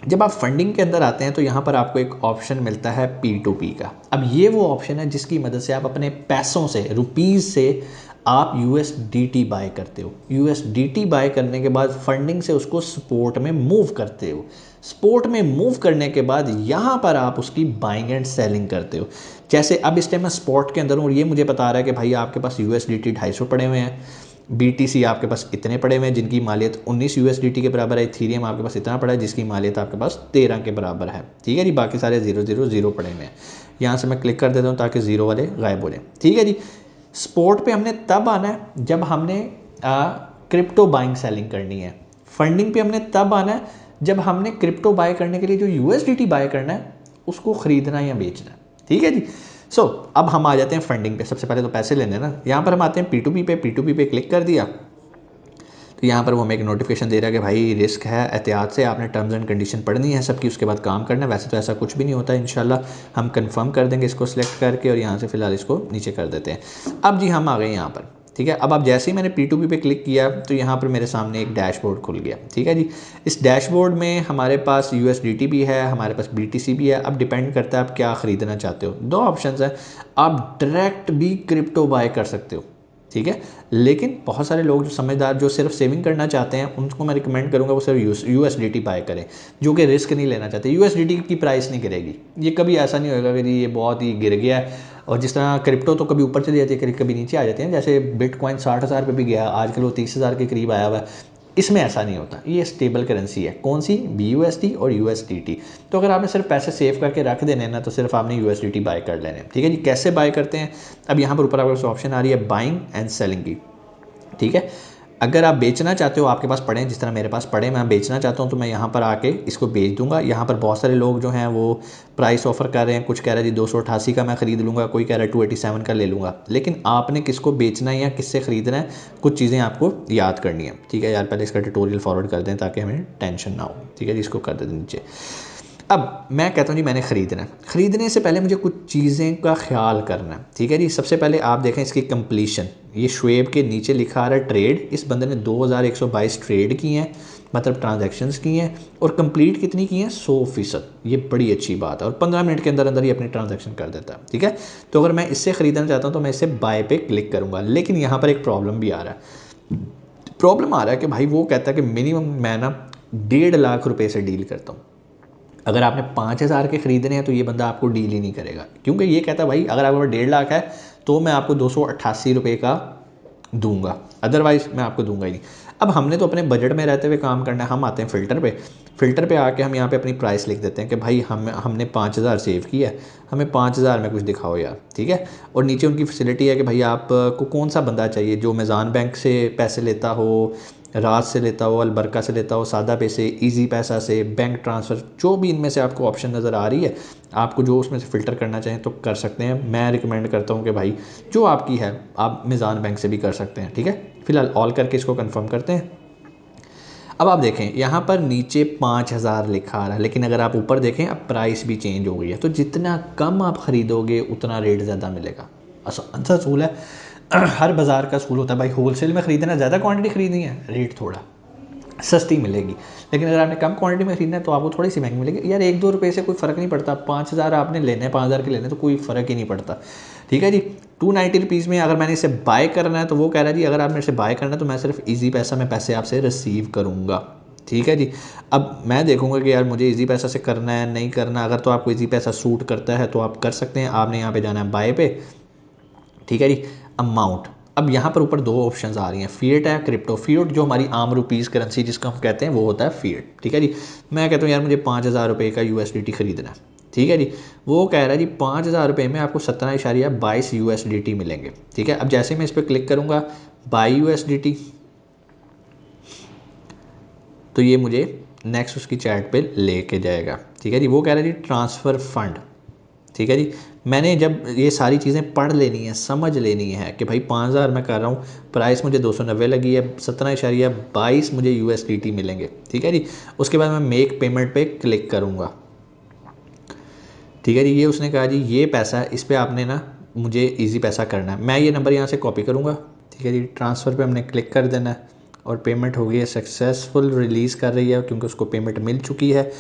जब आप फंडिंग के अंदर आते हैं तो यहाँ पर आपको एक ऑप्शन मिलता है P2P का। अब ये वो ऑप्शन है जिसकी मदद से आप अपने पैसों से, रुपीज़ से आप USDT बाय करते हो। USDT बाय करने के बाद फंडिंग से उसको सपोर्ट में मूव करते हो। सपोर्ट में मूव करने के बाद यहाँ पर आप उसकी बाइंग एंड सेलिंग करते हो। जैसे अब इस टाइम मैं स्पॉट के अंदर हूँ और ये मुझे बता रहा है कि भाई आपके पास USDT 250 पड़े हुए हैं, BTC आपके पास इतने पड़े हुए हैं जिनकी मालियत 19 USDT के बराबर है, इथेरियम आपके पास इतना पड़ा है जिसकी मालियत आपके पास 13 के बराबर है, ठीक है जी। बाकी सारे 000 पड़े हुए हैं। यहाँ से मैं क्लिक कर देता हूँ ताकि ज़ीरो वाले गायब हो जाए, ठीक है जी। स्पोर्ट पे हमने तब आना है जब हमने क्रिप्टो बाइंग सेलिंग करनी है। फंडिंग पे हमने तब आना है जब हमने क्रिप्टो बाय करने के लिए जो USDT बाय करना है उसको ख़रीदना या बेचना है, ठीक है जी। अब हम आ जाते हैं फंडिंग पे। सबसे पहले तो पैसे लेने ना, यहाँ पर हम आते हैं P2P पे क्लिक कर दिया तो यहाँ पर वो हमें एक नोटिफिकेशन दे रहा है कि भाई रिस्क है, एहतियात से आपने टर्म्स एंड कंडीशन पढ़नी है सबकी, उसके बाद काम करना है। वैसे तो ऐसा कुछ भी नहीं होता है, इंशाल्लाह हम कंफर्म कर देंगे इसको सिलेक्ट करके और यहाँ से फ़िलहाल इसको नीचे कर देते हैं। अब जी हम आ गए यहाँ पर, ठीक है। अब जैसे ही मैंने P2P पे क्लिक किया तो यहाँ पर मेरे सामने एक डैशबोर्ड खुल गया, ठीक है जी। इस डैशबोर्ड में हमारे पास USDT भी है, हमारे पास BTC भी है। अब डिपेंड करता है आप क्या ख़रीदना चाहते हो। दो ऑप्शंस हैं, आप डायरेक्ट भी क्रिप्टो बाय कर सकते हो, ठीक है। लेकिन बहुत सारे लोग जो समझदार, जो सिर्फ सेविंग करना चाहते हैं, उनको मैं रिकमेंड करूंगा वो सिर्फ USDT बाय करें, जो कि रिस्क नहीं लेना चाहते। USDT की प्राइस नहीं गिरेगी, ये कभी ऐसा नहीं होगा कि ये बहुत ही गिर गया है। और जिस तरह क्रिप्टो तो कभी ऊपर चली जाती है, कभी नीचे आ जाती है। जैसे बिटकॉइन 60,000 पे भी गया, आजकल वो 30,000 के करीब आया हुआ है। इसमें ऐसा नहीं होता, ये स्टेबल करेंसी है। कौन सी? BUSD और USDT। तो अगर आपने सिर्फ पैसे सेव करके रख देने ना तो सिर्फ आपने USDT बाय कर लेने, ठीक है जी। कैसे बाय करते हैं? अब यहाँ पर ऊपर आपको ऑप्शन आ रही है बाइंग एंड सेलिंग की, ठीक है। अगर आप बेचना चाहते हो, आपके पास पड़े हैं, जिस तरह मेरे पास पड़े, मैं बेचना चाहता हूँ तो मैं यहाँ पर आके इसको बेच दूंगा। यहाँ पर बहुत सारे लोग जो हैं वो प्राइस ऑफर कर रहे हैं, कुछ कह रहे हैं जी 288 का मैं ख़रीद लूँगा, कोई कह रहा है 287 का ले लूँगा। लेकिन आपने किसको बेचना है या किससे ख़रीदना है, कुछ चीज़ें आपको याद करनी है, ठीक है यार। पहले इसका ट्यूटोरियल फॉरवर्ड कर दें ताकि हमें टेंशन ना हो, ठीक है जी। इसको कर दें नीचे। अब मैं कहता हूँ जी मैंने ख़रीदना है, ख़रीदने से पहले मुझे कुछ चीज़ें का ख्याल करना है, ठीक है जी। सबसे पहले आप देखें इसकी कंप्लीशन, ये शुएब के नीचे लिखा आ रहा है ट्रेड। इस बंदे ने 2122 ट्रेड की हैं, मतलब ट्रांजैक्शंस की हैं, और कंप्लीट कितनी की हैं, 100%। ये बड़ी अच्छी बात है, और 15 मिनट के अंदर अंदर ही अपनी ट्रांजैक्शन कर देता है, ठीक है। तो अगर मैं इससे ख़रीदना चाहता हूँ तो मैं इससे बाय पे क्लिक करूँगा। लेकिन यहाँ पर एक प्रॉब्लम भी आ रहा है। प्रॉब्लम आ रहा है कि भाई वो कहता है कि मिनिमम मैं ना 1.5 लाख रुपये से डील करता हूँ। अगर आपने 5,000 के ख़रीदने हैं तो ये बंदा आपको डील ही नहीं करेगा, क्योंकि ये कहता है भाई अगर आपके पास 1.5 लाख है तो मैं आपको 288 रुपये का दूंगा, अदरवाइज़ मैं आपको दूंगा ही नहीं। अब हमने तो अपने बजट में रहते हुए काम करना है। हम आते हैं फ़िल्टर पे आके हम यहाँ पे अपनी प्राइस लिख देते हैं कि भाई हमने 5,000 सेव किया है, हमें 5,000 में कुछ दिखाओ यार, ठीक है। और नीचे उनकी फैसिलिटी है कि भाई आपको कौन सा बंदा चाहिए, जो मेज़ान बैंक से पैसे लेता हो, राज से लेता हो, अलबरका से लेता हो, सादा पे से, ईजी पैसा से, बैंक ट्रांसफ़र, जो भी इनमें से आपको ऑप्शन नज़र आ रही है, आपको जो उसमें से फ़िल्टर करना चाहें तो कर सकते हैं। मैं रिकमेंड करता हूँ कि भाई जो आपकी है आप मेज़ान बैंक से भी कर सकते हैं, ठीक है। फिलहाल ऑल करके इसको कंफर्म करते हैं। अब आप देखें यहाँ पर नीचे 5,000 लिखा आ रहा है, लेकिन अगर आप ऊपर देखें अब प्राइस भी चेंज हो गई है। तो जितना कम आप ख़रीदोगे उतना रेट ज़्यादा मिलेगा। आसान सा असूल है, हर बाज़ार का असूल होता है भाई। होलसेल में ख़रीदना, ज़्यादा क्वांटिटी ख़रीदनी है, रेट थोड़ा सस्ती मिलेगी। लेकिन अगर आपने कम क्वांटिटी में ख़रीदना है तो आपको थोड़ी सी महंगी मिलेगी यार। 1-2 रुपये से कोई फ़र्क नहीं पड़ता। 5,000 आपने लेने हैं, 5,000 के लेने तो कोई फ़र्क ही नहीं पड़ता, ठीक है जी। 290 रुपीज़ में अगर मैंने इसे बाय करना है तो वो कह रहा है जी अगर आप मेरे से बाय करना है तो मैं सिर्फ ईजी पैसा में पैसे आपसे रिसीव करूँगा, ठीक है जी। अब मैं देखूंगा कि यार मुझे इजी पैसा से करना है नहीं करना। अगर तो आपको इजी पैसा सूट करता है तो आप कर सकते हैं। आपने यहाँ पे जाना है बाय पे, ठीक है जी। अमाउंट, अब यहाँ पर ऊपर 2 ऑप्शंस आ रही हैं, फिएट है, क्रिप्टो। फिएट जो हमारी आम रुपीज़ करेंसी जिसको हम कहते हैं वो होता है फिएट, ठीक है जी। मैं कहता हूँ यार मुझे 5,000 रुपये का USDT खरीदना है, ठीक है जी। वो कह रहा है जी 5,000 रुपये में आपको 17.22 USDT मिलेंगे, ठीक है। अब जैसे मैं इस पर क्लिक करूँगा बाई USDT, तो ये मुझे नेक्स्ट उसकी चैट पे लेके जाएगा, ठीक है जी। वो कह रहा है जी ट्रांसफ़र फ़ंड, ठीक है जी। मैंने जब ये सारी चीज़ें पढ़ लेनी है, समझ लेनी है कि भाई 5,000 मैं कर रहा हूँ, प्राइस मुझे 290 लगी है, 17.22 मुझे USDT मिलेंगे, ठीक है जी। उसके बाद मैं मेक पेमेंट पे क्लिक करूँगा, ठीक है जी। ये उसने कहा जी ये पैसा है, इस पर आपने ना मुझे ईजी पैसा करना है। मैं ये नंबर यहाँ से कॉपी करूँगा, ठीक है जी। ट्रांसफ़र पे हमने क्लिक कर देना है और पेमेंट हो गई है सक्सेसफुल, रिलीज़ कर रही है क्योंकि उसको पेमेंट मिल चुकी है।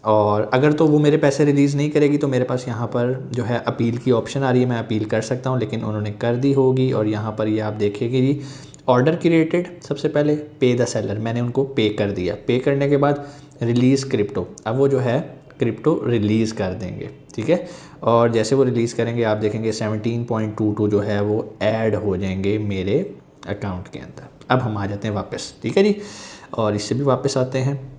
और अगर तो वो मेरे पैसे रिलीज़ नहीं करेगी तो मेरे पास यहाँ पर जो है अपील की ऑप्शन आ रही है, मैं अपील कर सकता हूँ, लेकिन उन्होंने कर दी होगी। और यहाँ पर ये आप देखेंगे जी ऑर्डर क्रिएटेड, सबसे पहले पे द सेलर, मैंने उनको पे कर दिया। पे करने के बाद रिलीज़ क्रिप्टो, अब वो जो है क्रिप्टो रिलीज़ कर देंगे, ठीक है। और जैसे वो रिलीज़ करेंगे आप देखेंगे 17.22 जो है वो ऐड हो जाएंगे मेरे अकाउंट के अंदर। अब हम आ जाते हैं वापस, ठीक है जी। और इससे भी वापस आते हैं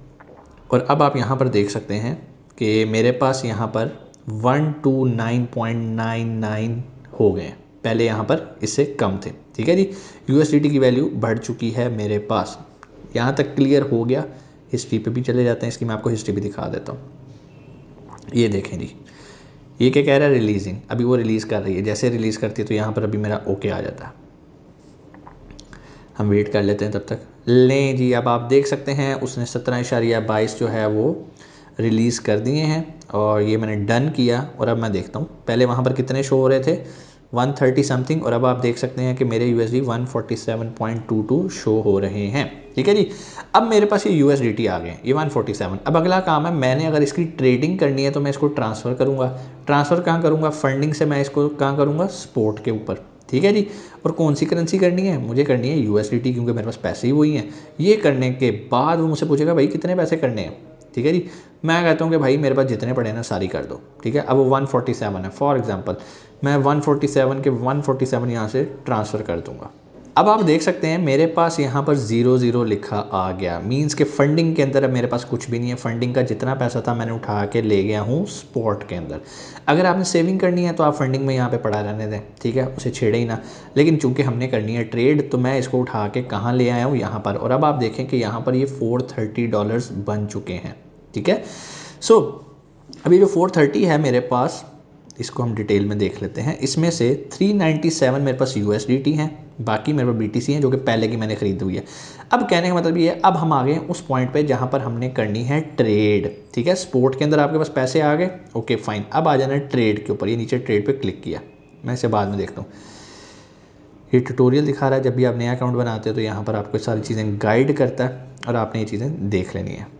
और अब आप यहाँ पर देख सकते हैं कि मेरे पास यहाँ पर 129.99 हो गए, पहले यहाँ पर इससे कम थे, ठीक है जी। USDT की वैल्यू बढ़ चुकी है मेरे पास, यहाँ तक क्लियर हो गया। हिस्ट्री पे भी चले जाते हैं, इसकी मैं आपको हिस्ट्री भी दिखा देता हूँ। ये देखें जी, ये क्या कह रहा है, रिलीजिंग। अभी वो रिलीज़ कर रही है, जैसे रिलीज़ करती है तो यहाँ पर अभी मेरा ओके आ जाता है। हम वेट कर लेते हैं तब तक। लें जी, अब आप देख सकते हैं उसने 17.22 जो है वो रिलीज़ कर दिए हैं और ये मैंने डन किया। और अब मैं देखता हूँ पहले वहाँ पर कितने शो हो रहे थे, 130 समथिंग, और अब आप देख सकते हैं कि मेरे USD 147.22 शो हो रहे हैं, ठीक है जी। अब मेरे पास ये USDT आ गए हैं, ये 147। अब अगला काम है, मैंने अगर इसकी ट्रेडिंग करनी है तो मैं इसको ट्रांसफ़र करूँगा। ट्रांसफ़र कहाँ करूँगा, फंडिंग से मैं इसको कहाँ करूँगा, स्पॉट के ऊपर, ठीक है जी। और कौन सी करेंसी करनी है, मुझे करनी है USDT, क्योंकि मेरे पास पैसे ही वही हैं। ये करने के बाद वो मुझसे पूछेगा भाई कितने पैसे करने हैं, ठीक है जी। मैं कहता हूँ कि भाई मेरे पास जितने पड़े हैं ना सारी कर दो, ठीक है। अब वो 147 है, फॉर एग्जांपल मैं 147 के 147 यहाँ से ट्रांसफ़र कर दूँगा, अब आप देख सकते हैं मेरे पास यहाँ पर 0 लिखा आ गया, मींस के फंडिंग के अंदर अब मेरे पास कुछ भी नहीं है। फंडिंग का जितना पैसा था मैंने उठा के ले गया हूँ स्पॉट के अंदर। अगर आपने सेविंग करनी है तो आप फंडिंग में यहाँ पे पड़ा रहने दें, ठीक है, उसे छेड़े ही ना। लेकिन चूंकि हमने करनी है ट्रेड तो मैं इसको उठा के कहाँ ले आया हूँ, यहाँ पर। और अब आप देखें कि यहाँ पर ये $430 बन चुके हैं, ठीक है। सो अभी जो 430 है मेरे पास, इसको हम डिटेल में देख लेते हैं। इसमें से 397 मेरे पास USDT हैं, बाकी मेरे पास BTC हैं जो कि पहले की मैंने खरीदी हुई है। अब कहने का मतलब ये है, अब हम आ गए उस पॉइंट पे जहाँ पर हमने करनी है ट्रेड, ठीक है। स्पोर्ट के अंदर आपके पास पैसे आ गए, ओके फाइन। अब आ जाना है ट्रेड के ऊपर, ये नीचे ट्रेड पे क्लिक किया, मैं इसे बाद में देखता हूँ। ये ट्यूटोरियल दिखा रहा है, जब भी आप नया अकाउंट बनाते हो तो यहाँ पर आपको सारी चीज़ें गाइड करता है और आपने ये चीज़ें देख लेनी है।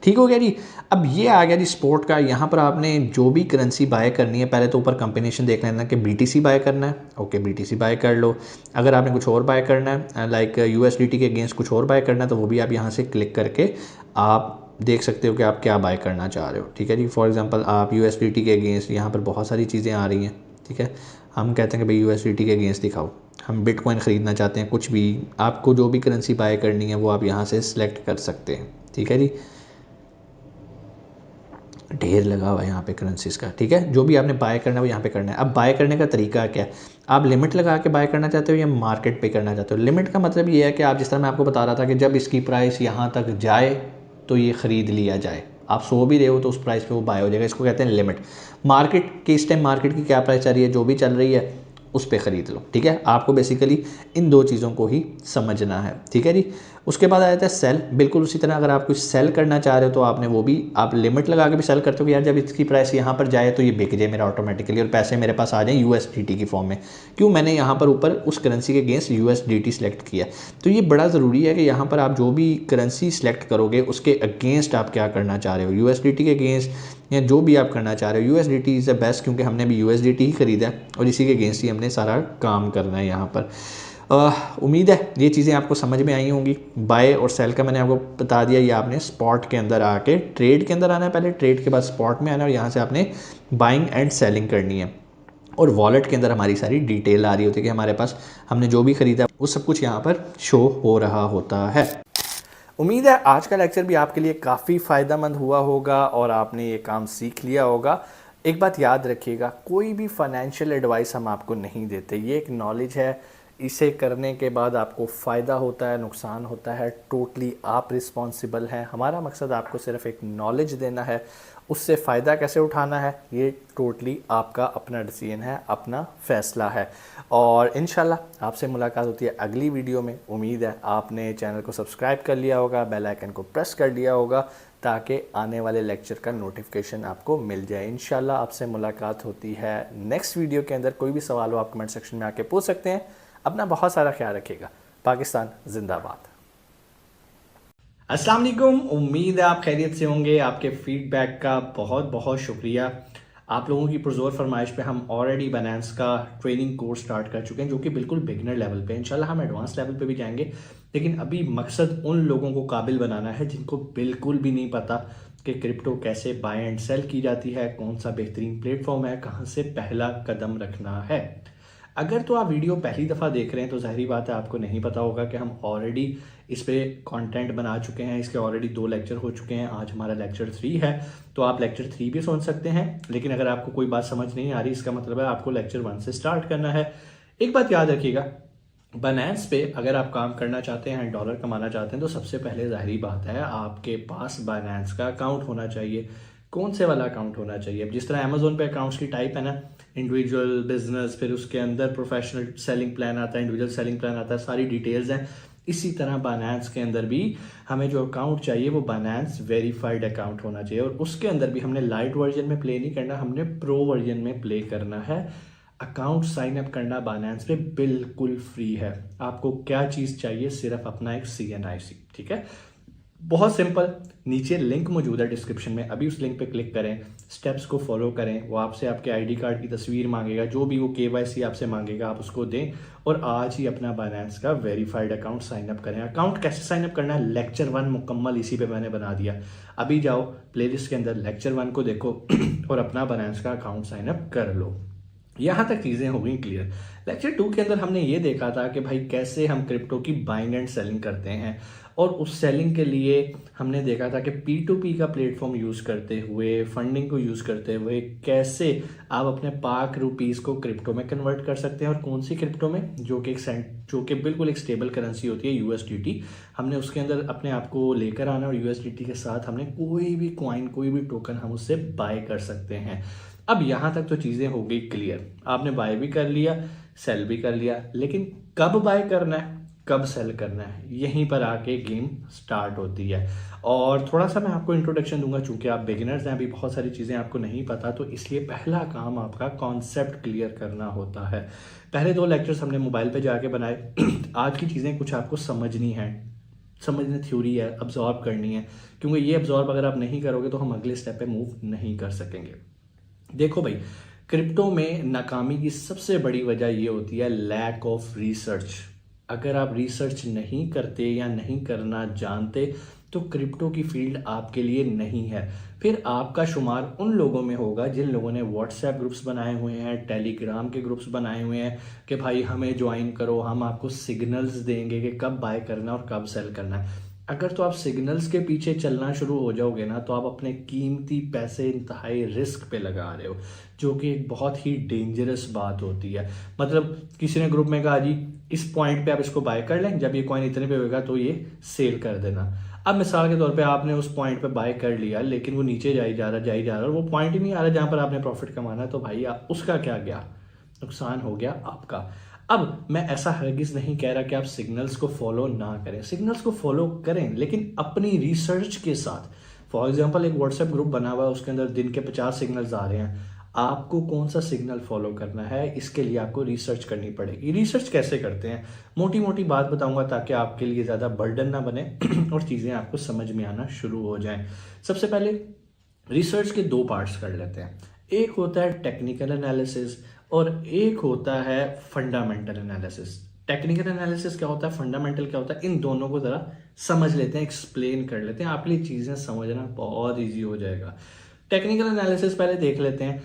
ठीक हो गया जी। अब ये आ गया जी स्पोर्ट का। यहाँ पर आपने जो भी करेंसी बाय करनी है, पहले तो ऊपर कॉम्बिनेशन देख लेना कि BTC बाय करना है, ओके BTC बाय कर लो। अगर आपने कुछ और बाय करना है लाइक USDT के अगेंस्ट कुछ और बाय करना है तो वो भी आप यहाँ से क्लिक करके आप देख सकते हो कि आप क्या बाय करना चाह रहे हो, ठीक है जी। फॉर एग्जांपल आप USDT के अगेंस्ट, यहाँ पर बहुत सारी चीज़ें आ रही हैं, ठीक है। हम कहते हैं कि भाई USDT के अगेंस्ट दिखाओ, हम बिटकॉइन ख़रीदना चाहते हैं, कुछ भी आपको जो भी करेंसी बाय करनी है वो आप यहाँ से सिलेक्ट कर सकते हैं, ठीक है जी। ढेर लगा हुआ है यहाँ पे करेंसीज का, ठीक है। जो भी आपने बाय करना है वो यहाँ पे करना है। अब बाय करने का तरीका क्या है, आप लिमिट लगा के बाय करना चाहते हो या मार्केट पे करना चाहते हो। लिमिट का मतलब ये है कि आप, जिस तरह मैं आपको बता रहा था कि जब इसकी प्राइस यहाँ तक जाए तो ये ख़रीद लिया जाए। आप सो भी रहे हो तो उस प्राइस पे वो बाय हो जाएगा, इसको कहते हैं लिमिट। मार्केट के इस टाइम मार्केट की क्या प्राइस चल रही है, जो भी चल रही है उस पर ख़रीद लो, ठीक है। आपको बेसिकली इन दो चीज़ों को ही समझना है, ठीक है जी। उसके बाद आ जाता है सेल। बिल्कुल उसी तरह अगर आप कुछ सेल करना चाह रहे हो तो आपने वो भी आप लिमिट लगा के भी सेल करते हो कि यार जब इसकी प्राइस यहाँ पर जाए तो ये बिक जाए मेरा ऑटोमेटिकली और पैसे मेरे पास आ जाए USDT की फॉर्म में। क्यों, मैंने यहाँ पर ऊपर उस करेंसी के अगेंस्ट USDT सेलेक्ट किया। तो ये बड़ा ज़रूरी है कि यहाँ पर आप जो भी करेंसी सेलेक्ट करोगे उसके अगेंस्ट आप क्या करना चाह रहे हो, USDT के अगेंस्ट या जो भी आप करना चाह रहे हो। USDT इज़ द बेस्ट, क्योंकि हमने भी USDT ही ख़रीदा है और इसी के अगेंस्ट ही हमने सारा काम करना है यहाँ पर। उम्मीद है ये चीज़ें आपको समझ में आई होंगी। बाय और सेल का मैंने आपको बता दिया। ये आपने स्पॉट के अंदर आके ट्रेड के अंदर आना है, पहले ट्रेड के बाद स्पॉट में आना है और यहाँ से आपने बाइंग एंड सेलिंग करनी है। और वॉलेट के अंदर हमारी सारी डिटेल आ रही होती है कि हमारे पास हमने जो भी ख़रीदा वो सब कुछ यहाँ पर शो हो रहा होता है। उम्मीद है आज का लेक्चर भी आपके लिए काफ़ी फ़ायदेमंद हुआ होगा और आपने ये काम सीख लिया होगा। एक बात याद रखिएगा, कोई भी फाइनेंशियल एडवाइस हम आपको नहीं देते, ये एक नॉलेज है। इसे करने के बाद आपको फ़ायदा होता है, नुकसान होता है, टोटली आप रिस्पॉन्सिबल हैं। हमारा मकसद आपको सिर्फ एक नॉलेज देना है, उससे फ़ायदा कैसे उठाना है ये टोटली आपका अपना डिसीजन है, अपना फ़ैसला है। और इंशाल्लाह आपसे मुलाकात होती है अगली वीडियो में। उम्मीद है आपने चैनल को सब्सक्राइब कर लिया होगा, बेल आइकन को प्रेस कर लिया होगा ताकि आने वाले लेक्चर का नोटिफिकेशन आपको मिल जाए। इंशाल्लाह आपसे मुलाकात होती है नेक्स्ट वीडियो के अंदर। कोई भी सवाल हो आप कमेंट सेक्शन में आके पूछ सकते हैं। अपना बहुत सारा ख्याल रखिएगा। पाकिस्तान जिंदाबाद। अस्सलाम वालेकुम, उम्मीद है आप खैरियत से होंगे। आपके फीडबैक का बहुत बहुत शुक्रिया। आप लोगों की पुरजोर फरमाइश पे हम ऑलरेडी बाइनेंस का ट्रेनिंग कोर्स स्टार्ट कर चुके हैं जो कि बिल्कुल बिगनर लेवल पे। इंशाल्लाह हम एडवांस लेवल पे भी जाएंगे, लेकिन अभी मकसद उन लोगों को काबिल बनाना है जिनको बिल्कुल भी नहीं पता कि क्रिप्टो कैसे बाय एंड सेल की जाती है, कौन सा बेहतरीन प्लेटफॉर्म है, कहाँ से पहला कदम रखना है। अगर तो आप वीडियो पहली दफ़ा देख रहे हैं तो ज़ाहिरी बात है आपको नहीं पता होगा कि हम ऑलरेडी इस पे कंटेंट बना चुके हैं। इसके ऑलरेडी 2 लेक्चर हो चुके हैं, आज हमारा लेक्चर 3 है, तो आप लेक्चर 3 भी सुन सकते हैं। लेकिन अगर आपको कोई बात समझ नहीं आ रही, इसका मतलब है आपको लेक्चर 1 से स्टार्ट करना है। एक बात याद रखिएगा, बाइनेंस पे अगर आप काम करना चाहते हैं, डॉलर कमाना चाहते हैं, तो सबसे पहले ज़ाहिरी बात है आपके पास बाइनेंस का अकाउंट होना चाहिए। कौन से वाला अकाउंट होना चाहिए? अब जिस तरह अमेजोन पे अकाउंट्स की टाइप है ना, इंडिविजुअल, बिजनेस, फिर उसके अंदर प्रोफेशनल सेलिंग प्लान आता है, इंडिविजुअल सेलिंग प्लान आता है, सारी डिटेल्स हैं। इसी तरह बाइनेंस के अंदर भी हमें जो अकाउंट चाहिए वो बाइनेंस वेरीफाइड अकाउंट होना चाहिए। और उसके अंदर भी हमने लाइट वर्जन में प्ले नहीं करना, हमने प्रो वर्जन में प्ले करना है। अकाउंट साइन अप करना बाइनेंस पे बिल्कुल फ्री है। आपको क्या चीज़ चाहिए? सिर्फ अपना एक CNIC, ठीक है। बहुत सिंपल, नीचे लिंक मौजूद है डिस्क्रिप्शन में, अभी उस लिंक पे क्लिक करें, स्टेप्स को फॉलो करें। वो आपसे आपके ID कार्ड की तस्वीर मांगेगा, जो भी वो KYC आपसे मांगेगा आप उसको दें और आज ही अपना बाइनेंस का वेरीफाइड अकाउंट साइन अप करें। अकाउंट कैसे साइन अप करना है, लेक्चर 1 मुकम्मल इसी पे मैंने बना दिया। अभी जाओ प्लेलिस्ट के अंदर लेक्चर 1 को देखो और अपना बाइनेंस का अकाउंट साइन अप कर लो। यहाँ तक चीज़ें हो गई क्लियर। लेक्चर 2 के अंदर हमने ये देखा था कि भाई कैसे हम क्रिप्टो की बाइंग एंड सेलिंग करते हैं, और उस सेलिंग के लिए हमने देखा था कि P2P का प्लेटफॉर्म यूज़ करते हुए, फंडिंग को यूज़ करते हुए कैसे आप अपने पाक रुपीज़ को क्रिप्टो में कन्वर्ट कर सकते हैं, और कौन सी क्रिप्टो में, जो कि बिल्कुल एक स्टेबल करेंसी होती है USDT। हमने उसके अंदर अपने आप को लेकर आना, और USDT के साथ हमने कोई भी कॉइन, कोई भी टोकन हम उससे बाय कर सकते हैं। अब यहाँ तक तो चीज़ें हो गई क्लियर, आपने बाय भी कर लिया, सेल भी कर लिया, लेकिन कब बाय करना है, कब सेल करना है, यहीं पर आके गेम स्टार्ट होती है। और थोड़ा सा मैं आपको इंट्रोडक्शन दूंगा, चूंकि आप बिगिनर्स हैं, अभी बहुत सारी चीज़ें आपको नहीं पता, तो इसलिए पहला काम आपका कॉन्सेप्ट क्लियर करना होता है। पहले 2 लेक्चर्स हमने मोबाइल पे जाके बनाए आज की चीज़ें कुछ आपको समझनी है, समझने थ्योरी है, अब्जॉर्ब करनी है, क्योंकि ये अब्जॉर्ब अगर आप नहीं करोगे तो हम अगले स्टेप पे मूव नहीं कर सकेंगे। देखो भाई, क्रिप्टो में नाकामी की सबसे बड़ी वजह ये होती है लैक ऑफ रिसर्च। अगर आप रिसर्च नहीं करते या नहीं करना जानते तो क्रिप्टो की फील्ड आपके लिए नहीं है। फिर आपका शुमार उन लोगों में होगा जिन लोगों ने व्हाट्सएप ग्रुप्स बनाए हुए हैं, टेलीग्राम के ग्रुप्स बनाए हुए हैं कि भाई हमें ज्वाइन करो, हम आपको सिग्नल्स देंगे कि कब बाय करना और कब सेल करना है। अगर तो आप सिग्नल्स के पीछे चलना शुरू हो जाओगे ना, तो आप अपने कीमती पैसे इंतहाई रिस्क पे लगा रहे हो, जो कि एक बहुत ही डेंजरस बात होती है। मतलब किसी ने ग्रुप में कहा जी इस पॉइंट पे आप इसको बाय कर लें, जब ये कॉइन इतने पे होगा तो ये सेल कर देना। अब मिसाल के तौर पे आपने उस पॉइंट पे बाय कर लिया, लेकिन वो नीचे जाई जा रहा और वो पॉइंट ही नहीं आ रहा जहां पर आपने प्रॉफिट कमाना, तो भाई आप उसका क्या गया, नुकसान हो गया आपका। अब मैं ऐसा हरगिज नहीं कह रहा कि आप सिग्नल्स को फॉलो ना करें, सिग्नल्स को फॉलो करें, लेकिन अपनी रिसर्च के साथ। फॉर एग्जांपल एक व्हाट्सएप ग्रुप बना हुआ है, उसके अंदर दिन के 50 सिग्नल्स आ रहे हैं, आपको कौन सा सिग्नल फॉलो करना है, इसके लिए आपको रिसर्च करनी पड़ेगी। रिसर्च कैसे करते हैं, मोटी मोटी बात बताऊंगा ताकि आपके लिए ज़्यादा बर्डन ना बने और चीज़ें आपको समझ में आना शुरू हो जाएं। सबसे पहले रिसर्च के 2 पार्ट्स कर लेते हैं। एक होता है टेक्निकल एनालिसिस और एक होता है फंडामेंटल एनालिसिस। टेक्निकल एनालिसिस क्या होता है, फंडामेंटल क्या होता है, इन दोनों को ज़रा समझ लेते हैं, एक्सप्लेन कर लेते हैं, आपके लिए चीज़ें समझना बहुत ईजी हो जाएगा। टेक्निकल एनालिसिस पहले देख लेते हैं।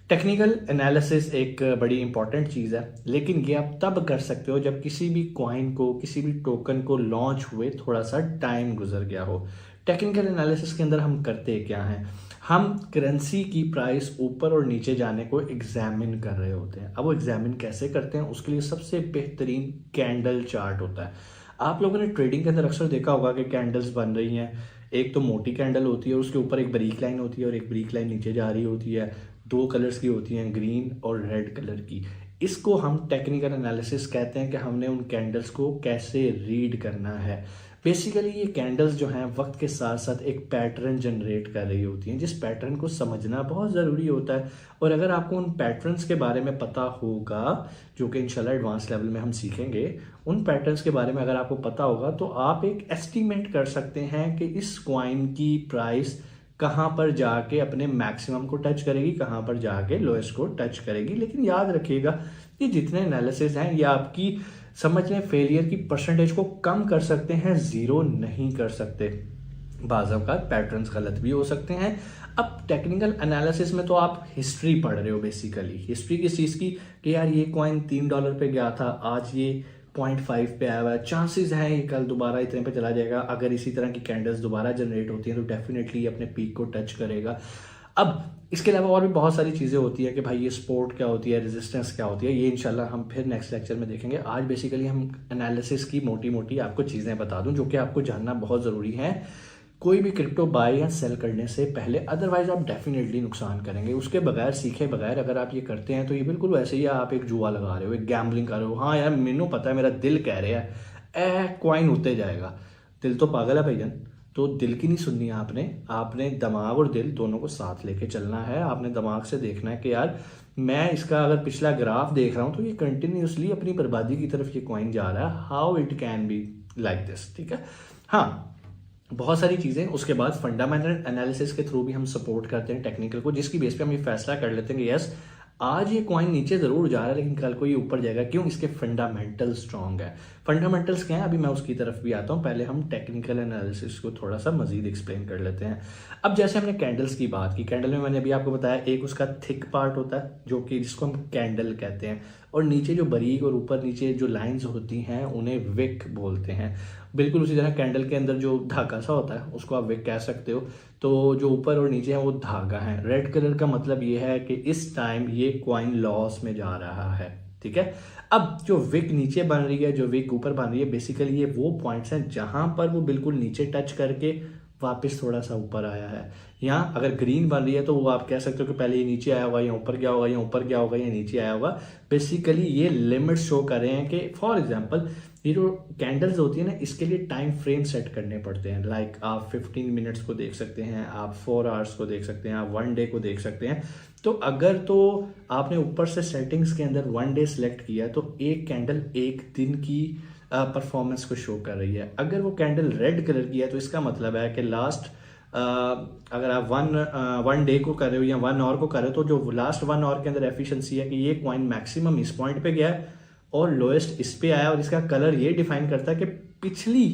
टेक्निकल एनालिसिस एक बड़ी इंपॉर्टेंट चीज़ है, लेकिन ये आप तब कर सकते हो जब किसी भी कॉइन को, किसी भी टोकन को लॉन्च हुए थोड़ा सा टाइम गुजर गया हो। टेक्निकल एनालिसिस के अंदर हम करते क्या हैं, हम करेंसी की प्राइस ऊपर और नीचे जाने को एग्जामिन कर रहे होते हैं। अब वो एग्जामिन कैसे करते हैं, उसके लिए सबसे बेहतरीन कैंडल चार्ट होता है। आप लोगों ने ट्रेडिंग के अंदर अक्सर देखा होगा कि कैंडल्स बन रही हैं, एक तो मोटी कैंडल होती है और उसके ऊपर एक ब्रीक लाइन होती है और एक ब्रीक लाइन नीचे जा रही होती है, 2 कलर्स की होती हैं, ग्रीन और रेड कलर की। इसको हम टेक्निकल एनालिसिस कहते हैं कि हमने उन कैंडल्स को कैसे रीड करना है। बेसिकली ये कैंडल्स जो हैं वक्त के साथ साथ एक पैटर्न जनरेट कर रही होती हैं, जिस पैटर्न को समझना बहुत ज़रूरी होता है। और अगर आपको उन पैटर्न्स के बारे में पता होगा, जो कि इंशाल्लाह एडवांस लेवल में हम सीखेंगे, उन पैटर्न्स के बारे में अगर आपको पता होगा तो आप एक एस्टीमेट कर सकते हैं कि इस कॉइन की प्राइस कहाँ पर जाके अपने मैक्सिमम को टच करेगी, कहाँ पर जाके लोएस्ट को टच करेगी। लेकिन याद रखिएगा ये जितने एनालिसिस हैं ये आपकी समझ लें फेलियर की परसेंटेज को कम कर सकते हैं, जीरो नहीं कर सकते। बाज़ औक़ात पैटर्न्स गलत भी हो सकते हैं। अब टेक्निकल एनालिसिस में तो आप हिस्ट्री पढ़ रहे हो, बेसिकली हिस्ट्री किस चीज़ की, कि यार ये कॉइन $3 पे गया था, आज ये 0.5 पे आया हुआ है, चांसेस हैं ये कल दोबारा इतने पे चला जाएगा। अगर इसी तरह की कैंडल्स दोबारा जनरेट होती हैं तो डेफिनेटली अपने पीक को टच करेगा। अब इसके अलावा और भी बहुत सारी चीज़ें होती है कि भाई ये सपोर्ट क्या होती है, रेजिस्टेंस क्या होती है, ये इंशाल्लाह हम फिर नेक्स्ट लेक्चर में देखेंगे। आज बेसिकली हम एनालिसिस की मोटी मोटी आपको चीज़ें बता दूं जो कि आपको जानना बहुत ज़रूरी है कोई भी क्रिप्टो बाय या सेल करने से पहले, अदरवाइज आप डेफिनेटली नुकसान करेंगे। उसके बगैर, सीखे बगैर अगर आप ये करते हैं तो ये बिल्कुल वैसे ही आप एक जुआ लगा रहे हो, एक गैम्बलिंग कर रहे हो। हाँ यार मैनू पता है, मेरा दिल कह रहा है कॉइन होते जाएगा, दिल तो पागल है भाईजान। तो दिल की नहीं सुननी है आपने दिमाग और दिल दोनों को साथ लेके चलना है। आपने दिमाग से देखना है कि यार मैं इसका अगर पिछला ग्राफ देख रहा हूँ तो ये कंटिन्यूसली अपनी बर्बादी की तरफ ये कॉइन जा रहा है, how it can be like this, ठीक है। हाँ, बहुत सारी चीज़ें। उसके बाद फंडामेंटल एनालिसिस के थ्रू भी हम सपोर्ट करते हैं टेक्निकल को, जिसकी बेस पे हम ये फैसला कर लेते हैं कि यस आज ये कॉइन नीचे ज़रूर जा रहा है लेकिन कल को ये ऊपर जाएगा। क्यों? इसके फंडामेंटल स्ट्रॉन्ग है। फंडामेंटल्स क्या है अभी मैं उसकी तरफ भी आता हूँ, पहले हम टेक्निकल एनालिसिस को थोड़ा सा मजीद एक्सप्लेन कर लेते हैं। अब जैसे हमने कैंडल्स की बात की, कैंडल में मैंने अभी आपको बताया एक उसका थिक पार्ट होता है जो कि जिसको हम कैंडल कहते हैं, और नीचे जो बारीक और ऊपर नीचे जो लाइंस होती हैं उन्हें विक बोलते हैं। बिल्कुल उसी तरह कैंडल के अंदर जो धागा सा होता है उसको आप विक कह सकते हो। तो जो ऊपर और नीचे है वो धागा है। रेड कलर का मतलब ये है कि इस टाइम ये कॉइन लॉस में जा रहा है, ठीक है। अब जो विक नीचे बन रही है, जो विक ऊपर बन रही है, बेसिकली ये वो पॉइंट्स हैं जहां पर वो बिल्कुल नीचे टच करके वापस थोड़ा सा ऊपर आया है। यहाँ अगर ग्रीन बन रही है तो वो आप कह सकते हो कि पहले ये नीचे आया होगा या ऊपर गया होगा या ऊपर गया होगा या नीचे आया होगा। बेसिकली ये लिमिट्स शो कर रहे हैं कि फॉर एग्जांपल ये जो कैंडल्स होती है ना, इसके लिए टाइम फ्रेम सेट करने पड़ते हैं। लाइक आप 15 मिनट्स को देख सकते हैं, आप 4 आवर्स को देख सकते हैं, आप 1 डे को देख सकते हैं। तो अगर तो आपने ऊपर से सेटिंग्स के अंदर 1 डे सेलेक्ट किया तो एक कैंडल एक दिन की परफॉर्मेंस को शो कर रही है। अगर वो कैंडल रेड कलर की है तो इसका मतलब है कि लास्ट अगर आप वन डे को कर रहे हो या 1 आवर को कर रहे हो तो जो लास्ट 1 आवर के अंदर एफिशिएंसी है कि ये कॉइन मैक्सिमम इस पॉइंट पे गया है और लोएस्ट इस पे आया, और इसका कलर ये डिफाइन करता है कि पिछली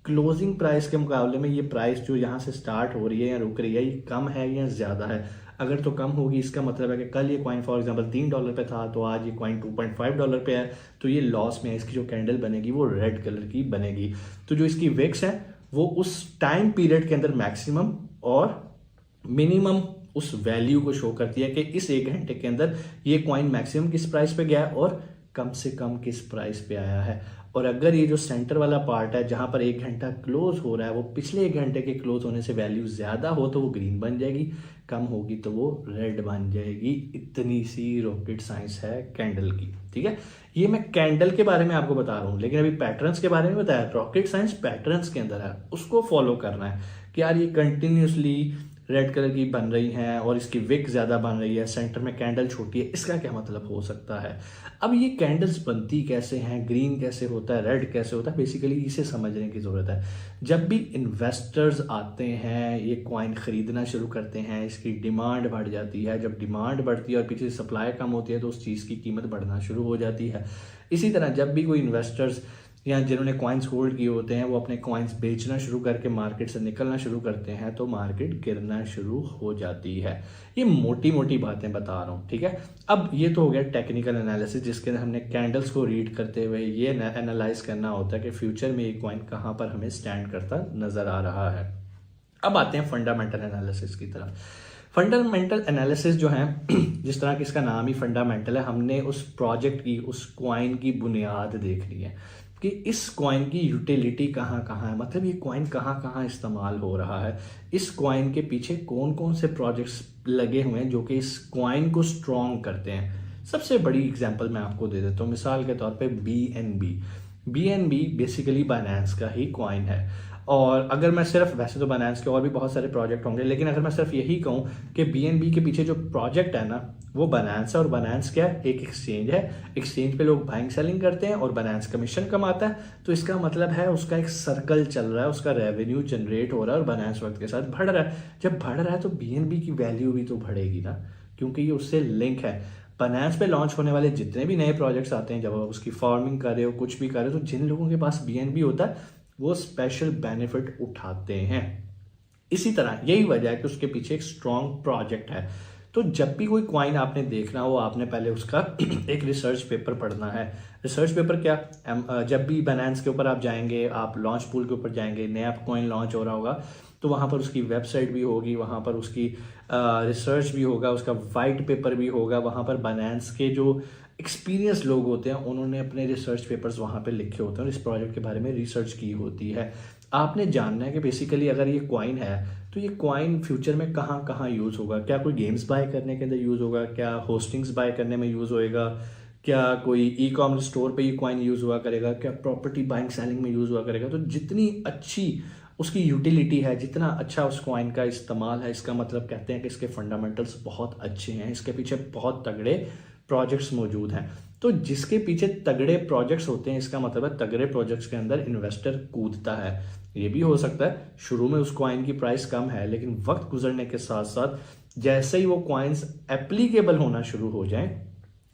क्लोजिंग प्राइस के मुकाबले में ये प्राइस जो यहाँ से स्टार्ट हो रही है या रुक रही है ये कम है या ज़्यादा है। अगर तो कम होगी इसका मतलब है कि कल ये कॉइन फॉर एग्जांपल $3 पे था तो आज ये कॉइन $2.5 पे है, तो ये लॉस में है। इसकी जो कैंडल बनेगी वो रेड कलर की बनेगी। तो जो इसकी विक्स है वो उस टाइम पीरियड के अंदर मैक्सिमम और मिनिमम उस वैल्यू को शो करती है कि इस 1 घंटे के अंदर ये कॉइन मैक्सिमम किस प्राइस पे गया है और कम से कम किस प्राइस पे आया है। और अगर ये जो सेंटर वाला पार्ट है जहां पर 1 घंटा क्लोज हो रहा है वो पिछले 1 घंटे के क्लोज होने से वैल्यू ज्यादा हो तो वो ग्रीन बन जाएगी, कम होगी तो वो रेड बन जाएगी। इतनी सी रॉकेट साइंस है कैंडल की, ठीक है। ये मैं कैंडल के बारे में आपको बता रहा हूँ, लेकिन अभी पैटर्न्स के बारे में बताया। रॉकेट साइंस पैटर्न्स के अंदर है, उसको फॉलो करना है कि यार ये कंटिन्यूसली रेड कलर की बन रही हैं और इसकी विक ज़्यादा बन रही है, सेंटर में कैंडल छोटी है, इसका क्या मतलब हो सकता है। अब ये कैंडल्स बनती कैसे हैं, ग्रीन कैसे होता है, रेड कैसे होता है, बेसिकली इसे समझने की ज़रूरत है। जब भी इन्वेस्टर्स आते हैं ये कॉइन ख़रीदना शुरू करते हैं, इसकी डिमांड बढ़ जाती है। जब डिमांड बढ़ती है और पीछे सप्लाई कम होती है तो उस चीज़ की कीमत बढ़ना शुरू हो जाती है। इसी तरह जब भी कोई इन्वेस्टर्स या जिन्होंने कॉइन्स होल्ड किए होते हैं वो अपने कॉइन्स बेचना शुरू करके मार्केट से निकलना शुरू करते हैं तो मार्केट गिरना शुरू हो जाती है। ये मोटी मोटी बातें बता रहा हूँ, ठीक है। अब ये तो हो गया टेक्निकल एनालिसिस जिसके अंदर हमने कैंडल्स को रीड करते हुए ये एनालाइज करना होता है कि फ्यूचर में ये कॉइन कहाँ पर हमें स्टैंड करता नजर आ रहा है। अब आते हैं फंडामेंटल एनालिसिस की तरफ। फंडामेंटल एनालिसिस जो है जिस तरह की इसका नाम ही फंडामेंटल है, हमने उस प्रोजेक्ट की उस कॉइन की बुनियाद देखनी है कि इस कॉइन की यूटिलिटी कहाँ कहाँ है, मतलब ये कॉइन कहाँ कहाँ इस्तेमाल हो रहा है, इस कॉइन के पीछे कौन कौन से प्रोजेक्ट्स लगे हुए हैं जो कि इस कॉइन को स्ट्रॉन्ग करते हैं। सबसे बड़ी एग्जांपल मैं आपको दे देता हूँ, मिसाल के तौर पे BNB बेसिकली बाइनेंस का ही कॉइन है। और अगर मैं सिर्फ, वैसे तो बाइनेंस के और भी बहुत सारे प्रोजेक्ट होंगे, लेकिन अगर मैं सिर्फ यही कहूँ कि BNB के पीछे जो प्रोजेक्ट है ना वो बाइनेंस है, और बाइनेंस क्या है, एक एक्सचेंज है। एक्सचेंज पे लोग बाइंग सेलिंग करते हैं और बाइनेंस कमीशन कमाता है। तो इसका मतलब है उसका एक सर्कल चल रहा है, उसका रेवेन्यू जनरेट हो रहा है और बाइनेंस वक्त के साथ बढ़ रहा है। जब बढ़ रहा है तो BNB की वैल्यू भी तो बढ़ेगी ना, क्योंकि ये उससे लिंक है। बाइनेंस पे लॉन्च होने वाले जितने भी नए प्रोजेक्ट्स आते हैं, जब आप उसकी फार्मिंग कर रहे हो कुछ भी कर रहे हो, तो जिन लोगों के पास BNB होता है वो स्पेशल बेनिफिट उठाते हैं। इसी तरह यही वजह है कि उसके पीछे एक स्ट्रॉन्ग प्रोजेक्ट है। तो जब भी कोई कॉइन आपने देखना हो आपने पहले उसका एक रिसर्च पेपर पढ़ना है। रिसर्च पेपर क्या, जब भी बाइनेंस के ऊपर आप जाएंगे, आप लॉन्च पूल के ऊपर जाएंगे, नया कॉइन लॉन्च हो रहा होगा तो वहाँ पर उसकी वेबसाइट भी होगी, वहाँ पर उसकी रिसर्च भी होगा, उसका वाइट पेपर भी होगा। वहाँ पर बाइनेंस के जो एक्सपीरियंस लोग होते हैं उन्होंने अपने रिसर्च पेपर्स वहाँ पे लिखे होते हैं और इस प्रोजेक्ट के बारे में रिसर्च की होती है। आपने जानना है कि बेसिकली अगर ये कॉइन है तो ये कॉइन फ्यूचर में कहाँ कहाँ यूज़ होगा। क्या कोई गेम्स बाय करने के अंदर यूज़ होगा, क्या होस्टिंग्स बाय करने में यूज़ होएगा, क्या कोई ई-कॉमर्स स्टोर पे ये कॉइन यूज़ हुआ करेगा, क्या प्रॉपर्टी बाइंग सेलिंग में यूज़ हुआ करेगा। तो जितनी अच्छी उसकी यूटिलिटी है, जितना अच्छा उस कॉइन का इस्तेमाल है, इसका मतलब कहते हैं कि इसके फंडामेंटल्स बहुत अच्छे हैं, इसके पीछे बहुत तगड़े प्रोजेक्ट्स मौजूद हैं। तो जिसके पीछे तगड़े प्रोजेक्ट्स होते हैं इसका मतलब है तगड़े प्रोजेक्ट्स के अंदर इन्वेस्टर कूदता है। ये भी हो सकता है शुरू में उस कॉइन की प्राइस कम है, लेकिन वक्त गुजरने के साथ साथ जैसे ही वो कॉइन्स एप्लीकेबल होना शुरू हो जाएं,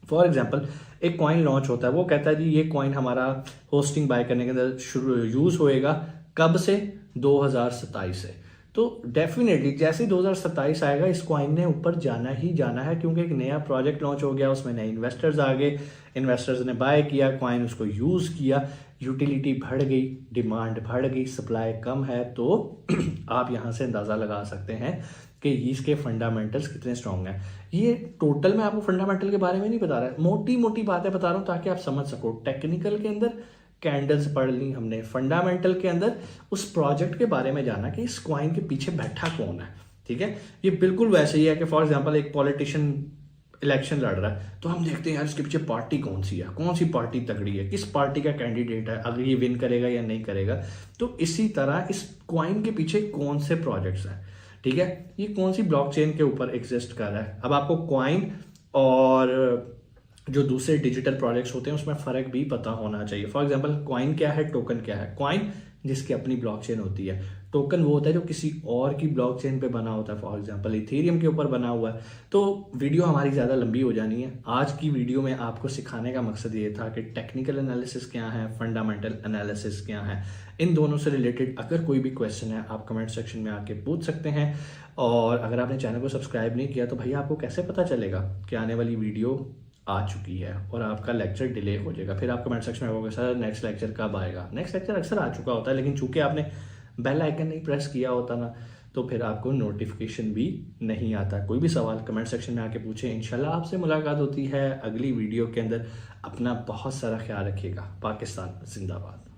फॉर एग्जाम्पल एक कॉइन लॉन्च होता है, वो कहता है जी ये कॉइन हमारा होस्टिंग बाय करने के अंदर शुरू यूज़ होएगा, कब से? 2027 से। तो डेफिनेटली जैसे ही 2027 आएगा इस कॉइन ने ऊपर जाना ही जाना है, क्योंकि एक नया प्रोजेक्ट लॉन्च हो गया, उसमें नए इन्वेस्टर्स आ गए, इन्वेस्टर्स ने बाय किया कॉइन, उसको यूज़ किया, यूटिलिटी बढ़ गई, डिमांड बढ़ गई, सप्लाई कम है। तो आप यहाँ से अंदाज़ा लगा सकते हैं कि इसके फंडामेंटल्स कितने स्ट्रॉन्ग हैं। ये टोटल मैं आपको फंडामेंटल के बारे में नहीं बता रहा, मोटी मोटी बातें बता रहा हूँ ताकि आप समझ सको। टेक्निकल के अंदर कैंडल्स पढ़ ली हमने, फंडामेंटल के अंदर उस प्रोजेक्ट के बारे में जाना कि इस कॉइन के पीछे बैठा कौन है। ठीक है, ये बिल्कुल वैसे ही है कि फॉर एग्जांपल एक पॉलिटिशियन इलेक्शन लड़ रहा है, तो हम देखते हैं यार इसके पीछे पार्टी कौन सी है, कौन सी पार्टी तगड़ी है, किस पार्टी का कैंडिडेट है, अगर ये विन करेगा या नहीं करेगा। तो इसी तरह इस कॉइन के पीछे कौन से प्रोजेक्ट्स हैं, ठीक है, ये कौन सी ब्लॉकचेन के ऊपर एग्जिस्ट कर रहा है। अब आपको कॉइन और जो दूसरे डिजिटल प्रोजेक्ट्स होते हैं उसमें फ़र्क भी पता होना चाहिए। फॉर एग्जांपल कॉइन क्या है, टोकन क्या है। कॉइन जिसकी अपनी ब्लॉकचेन होती है, टोकन वो होता है जो किसी और की ब्लॉकचेन पे बना होता है, फॉर एग्जांपल इथेरियम के ऊपर बना हुआ है। तो वीडियो हमारी ज़्यादा लंबी हो जानी है। आज की वीडियो में आपको सिखाने का मकसद ये था कि टेक्निकल एनालिसिस क्या है, फंडामेंटल एनालिसिस क्या है, इन दोनों से रिलेटेड अगर कोई भी क्वेश्चन है आप कमेंट सेक्शन में आके पूछ सकते हैं। और अगर आपने चैनल को सब्सक्राइब नहीं किया तो भैया आपको कैसे पता चलेगा कि आने वाली वीडियो आ चुकी है, और आपका लेक्चर डिले हो जाएगा। फिर आप कमेंट सेक्शन में होगा सर नेक्स्ट लेक्चर कब आएगा। नेक्स्ट लेक्चर अक्सर आ चुका होता है, लेकिन चूंकि आपने बेल आइकन नहीं प्रेस किया होता ना, तो फिर आपको नोटिफिकेशन भी नहीं आता। कोई भी सवाल कमेंट सेक्शन में आके पूछें, इंशाल्लाह आपसे मुलाकात होती है अगली वीडियो के अंदर। अपना बहुत सारा ख्याल रखिएगा। पाकिस्तान जिंदाबाद।